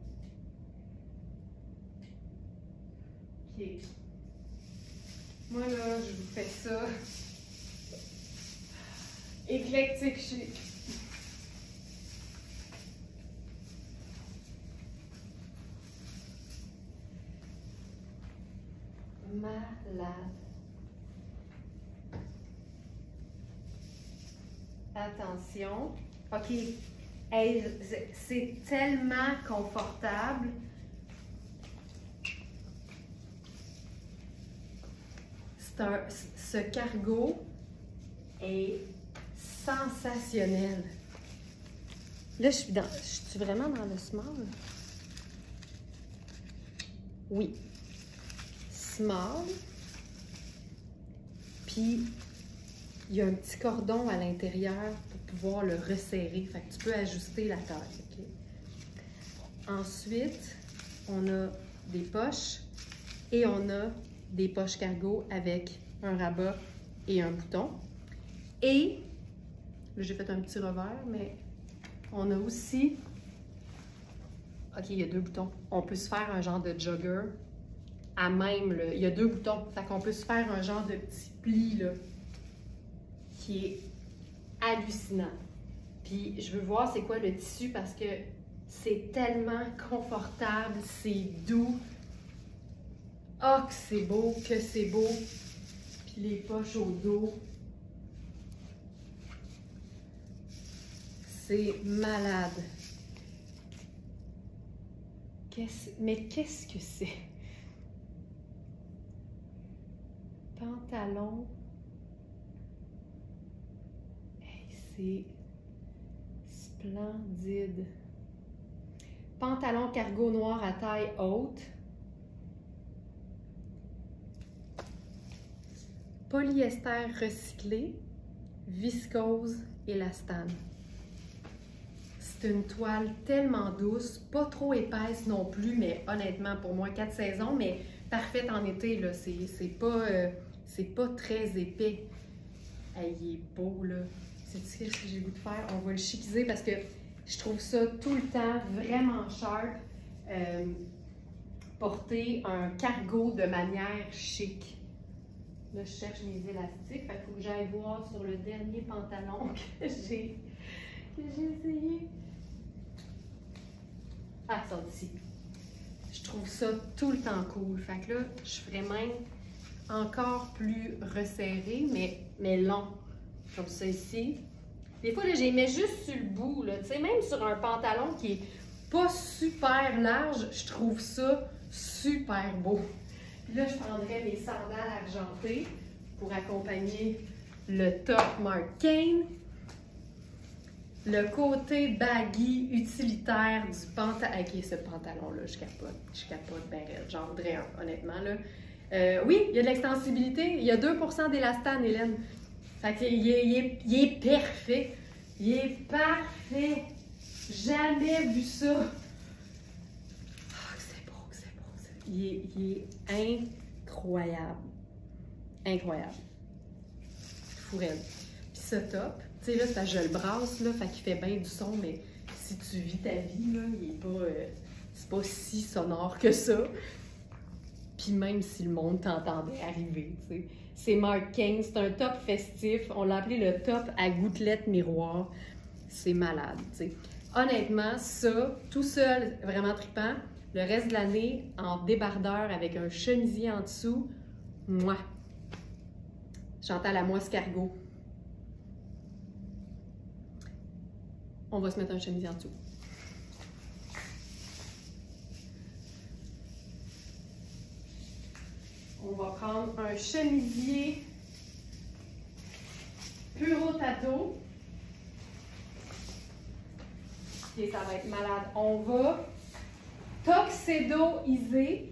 OK. Moi, là, je vous fais ça. Éclectique chic. Malade. Attention. OK. Hey, c'est tellement confortable. Ce cargo est sensationnel. Là, je suis vraiment dans le small? Oui. Small. Puis, il y a un petit cordon à l'intérieur pour pouvoir le resserrer. Fait que tu peux ajuster la taille. Okay? Ensuite, on a des poches et on a des poches cargo avec un rabat et un bouton. Et Là, j'ai fait un petit revers, mais on a aussi... OK, il y a 2 boutons. On peut se faire un genre de jogger à même, là. Il y a 2 boutons. Fait qu'on peut se faire un genre de petit pli, là, qui est hallucinant. Puis, je veux voir c'est quoi le tissu parce que c'est tellement confortable, c'est doux. Oh, que c'est beau, que c'est beau. Puis les poches au dos. C'est malade. Mais qu'est-ce que c'est? Pantalon. Hey, c'est splendide. Pantalon cargo noir à taille haute. Polyester recyclé, viscose élastane. C'est une toile tellement douce, pas trop épaisse non plus, mais honnêtement, pour moi, 4 saisons, mais parfaite en été, là. C'est pas très épais. Hey, il est beau, là. C'est-tu ce que j'ai le goût de faire? On va le chiquiser parce que je trouve ça tout le temps vraiment sharp. Porter un cargo de manière chic. Là, je cherche mes élastiques. Fait qu'il faut que j'aille voir sur le dernier pantalon que j'ai essayé. Ah, ça ici. Je trouve ça tout le temps cool. Fait que là, je ferais même encore plus resserré, mais long. Comme ça ici. Des fois, là, j'y mets juste sur le bout. Tu sais, même sur un pantalon qui est pas super large, je trouve ça super beau. Puis là, je prendrais mes sandales argentées pour accompagner le top Marc Cain. Le côté baggy utilitaire du pantalon. Ok, ce pantalon-là, je capote ben raide. J'en voudrais un, honnêtement. Là. Oui, il y a de l'extensibilité. Il y a 2% d'élastane, Hélène. Fait qu'il est parfait. Il est parfait. Jamais vu ça. Oh, c'est beau, c'est beau. Il est incroyable. Incroyable. Fourette. Puis ce top, tu sais, là, ça, je le brasse, là, fait qu'il fait bien du son, mais si tu vis ta vie, là, il est pas... c'est pas si sonore que ça. Puis même si le monde t'entendait arriver, tu sais. C'est Marc Cain, c'est un top festif. On l'a appelé le top à gouttelettes miroir. C'est malade, tu sais. Honnêtement, ça, tout seul, vraiment trippant. Le reste de l'année, en débardeur avec un chemisier en dessous, moi. Chantal à moi escargot. On va se mettre un chemisier en dessous. On va prendre un chemisier Puro Tato. Ok, ça va être malade. On va tuxedoiser.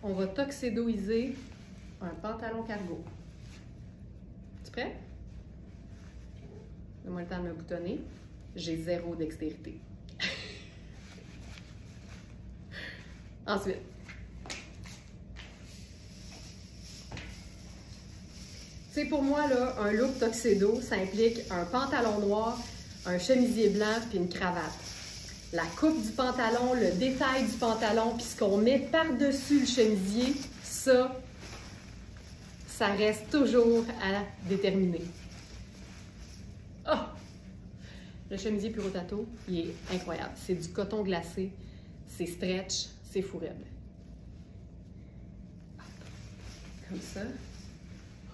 On va tuxedoiser un pantalon cargo. Tu prêt? Donne-moi le temps de me boutonner. J'ai zéro dextérité. Ensuite. Tu sais, pour moi, là, un look tuxedo, ça implique un pantalon noir, un chemisier blanc puis une cravate. La coupe du pantalon, le détail du pantalon, puis ce qu'on met par-dessus le chemisier, ça reste toujours à déterminer. Oh! Le chemisier Puro Tato, il est incroyable. C'est du coton glacé, c'est stretch, c'est fourrable. Comme ça.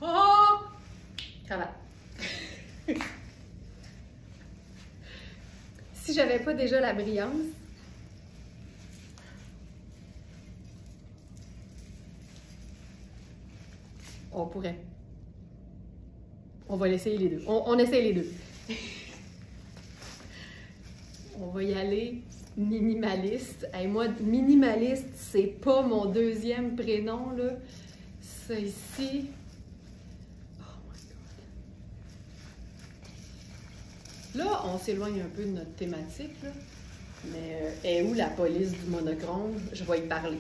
Oh! Cravate. Si j'avais pas déjà la brillance, on pourrait. On va l'essayer les deux. On essaye les deux. On va y aller minimaliste. Hey, moi, minimaliste, c'est pas mon deuxième prénom, là. Ça ici. Oh my God. Là, on s'éloigne un peu de notre thématique, là. Mais est où la police du monochrome? Je vais y parler.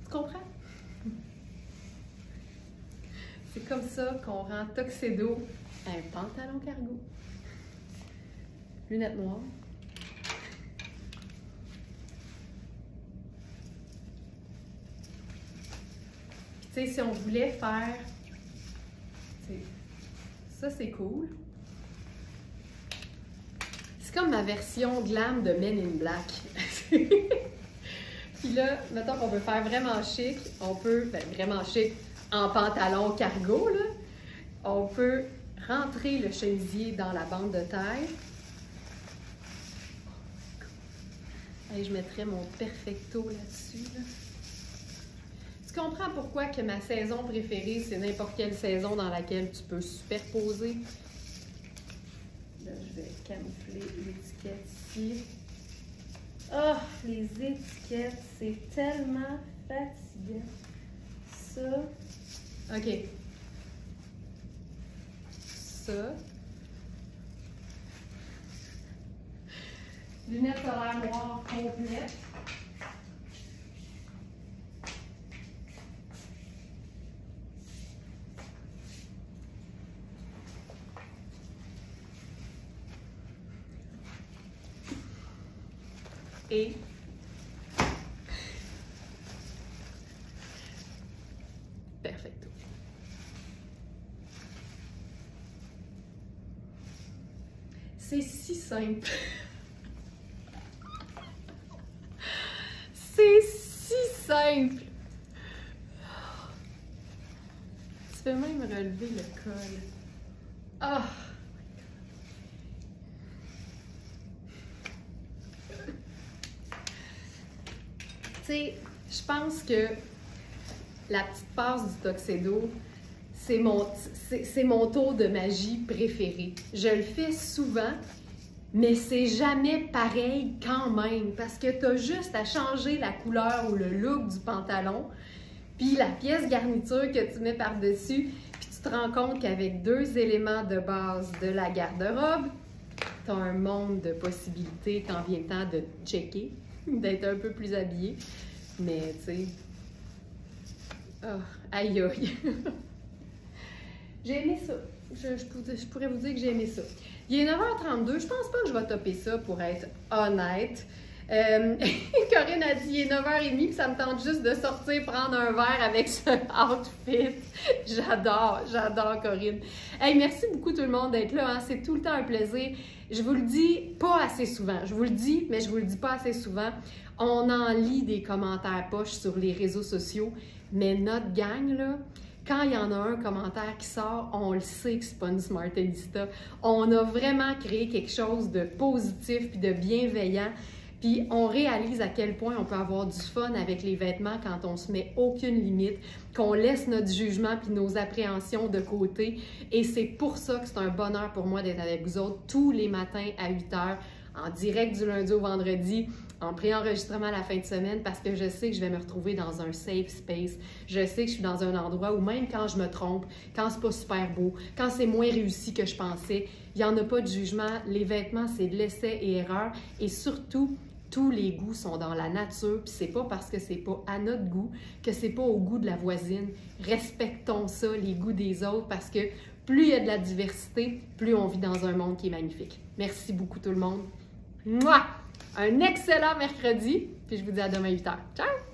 Tu comprends? ça qu'on rend Tuxedo un pantalon cargo. Lunettes noires. Puis tu sais, si on voulait faire... Ça, c'est cool. C'est comme ma version glam de Men in Black. Puis là, mettons qu'on veut faire vraiment chic, on peut, vraiment chic, en pantalon cargo, là, on peut rentrer le chemisier dans la bande de taille. Et je mettrais mon perfecto là-dessus. Là. Tu comprends pourquoi que ma saison préférée, c'est n'importe quelle saison dans laquelle tu peux superposer. Là, je vais camoufler l'étiquette ici. Ah, oh, les étiquettes, c'est tellement fatigant. Ça. OK. Ça. Lunettes solaires noires complètes. Et perfecto. C'est si simple. C'est si simple. Tu peux même relever le col. Ah! Tu sais, je pense que la petite passe du Tuxedo, c'est mon tour de magie préféré. Je le fais souvent, mais c'est jamais pareil quand même, parce que tu as juste à changer la couleur ou le look du pantalon, puis la pièce garniture que tu mets par-dessus, puis tu te rends compte qu'avec 2 éléments de base de la garde-robe, tu as un monde de possibilités quand vient le temps de checker, d'être un peu plus habillé. Mais, tu sais... Oh, aïe aïe! J'ai aimé ça. Je pourrais vous dire que j'ai aimé ça. Il est 9h32. Je pense pas que je vais topper ça pour être honnête. Corinne a dit il est 9h30 puis ça me tente juste de sortir prendre un verre avec ce outfit. J'adore Corinne. Hey, merci beaucoup tout le monde d'être là. Hein. C'est tout le temps un plaisir. Je vous le dis pas assez souvent. Je vous le dis, mais je vous le dis pas assez souvent. On en lit des commentaires poches sur les réseaux sociaux, mais notre gang, là, quand il y en a un commentaire qui sort, on le sait que c'est pas une Smartellista. On a vraiment créé quelque chose de positif puis de bienveillant. Puis on réalise à quel point on peut avoir du fun avec les vêtements quand on se met aucune limite, qu'on laisse notre jugement puis nos appréhensions de côté. Et c'est pour ça que c'est un bonheur pour moi d'être avec vous autres tous les matins à 8h, en direct du lundi au vendredi, en pré-enregistrement à la fin de semaine, parce que je sais que je vais me retrouver dans un safe space. Je sais que je suis dans un endroit où même quand je me trompe, quand c'est pas super beau, quand c'est moins réussi que je pensais, il n'y en a pas de jugement. Les vêtements, c'est de l'essai et erreur. Et surtout, tous les goûts sont dans la nature, puis c'est pas parce que c'est pas à notre goût que c'est pas au goût de la voisine. Respectons ça, les goûts des autres, parce que plus il y a de la diversité, plus on vit dans un monde qui est magnifique. Merci beaucoup tout le monde. Mouah! Un excellent mercredi, puis je vous dis à demain 8h. Ciao!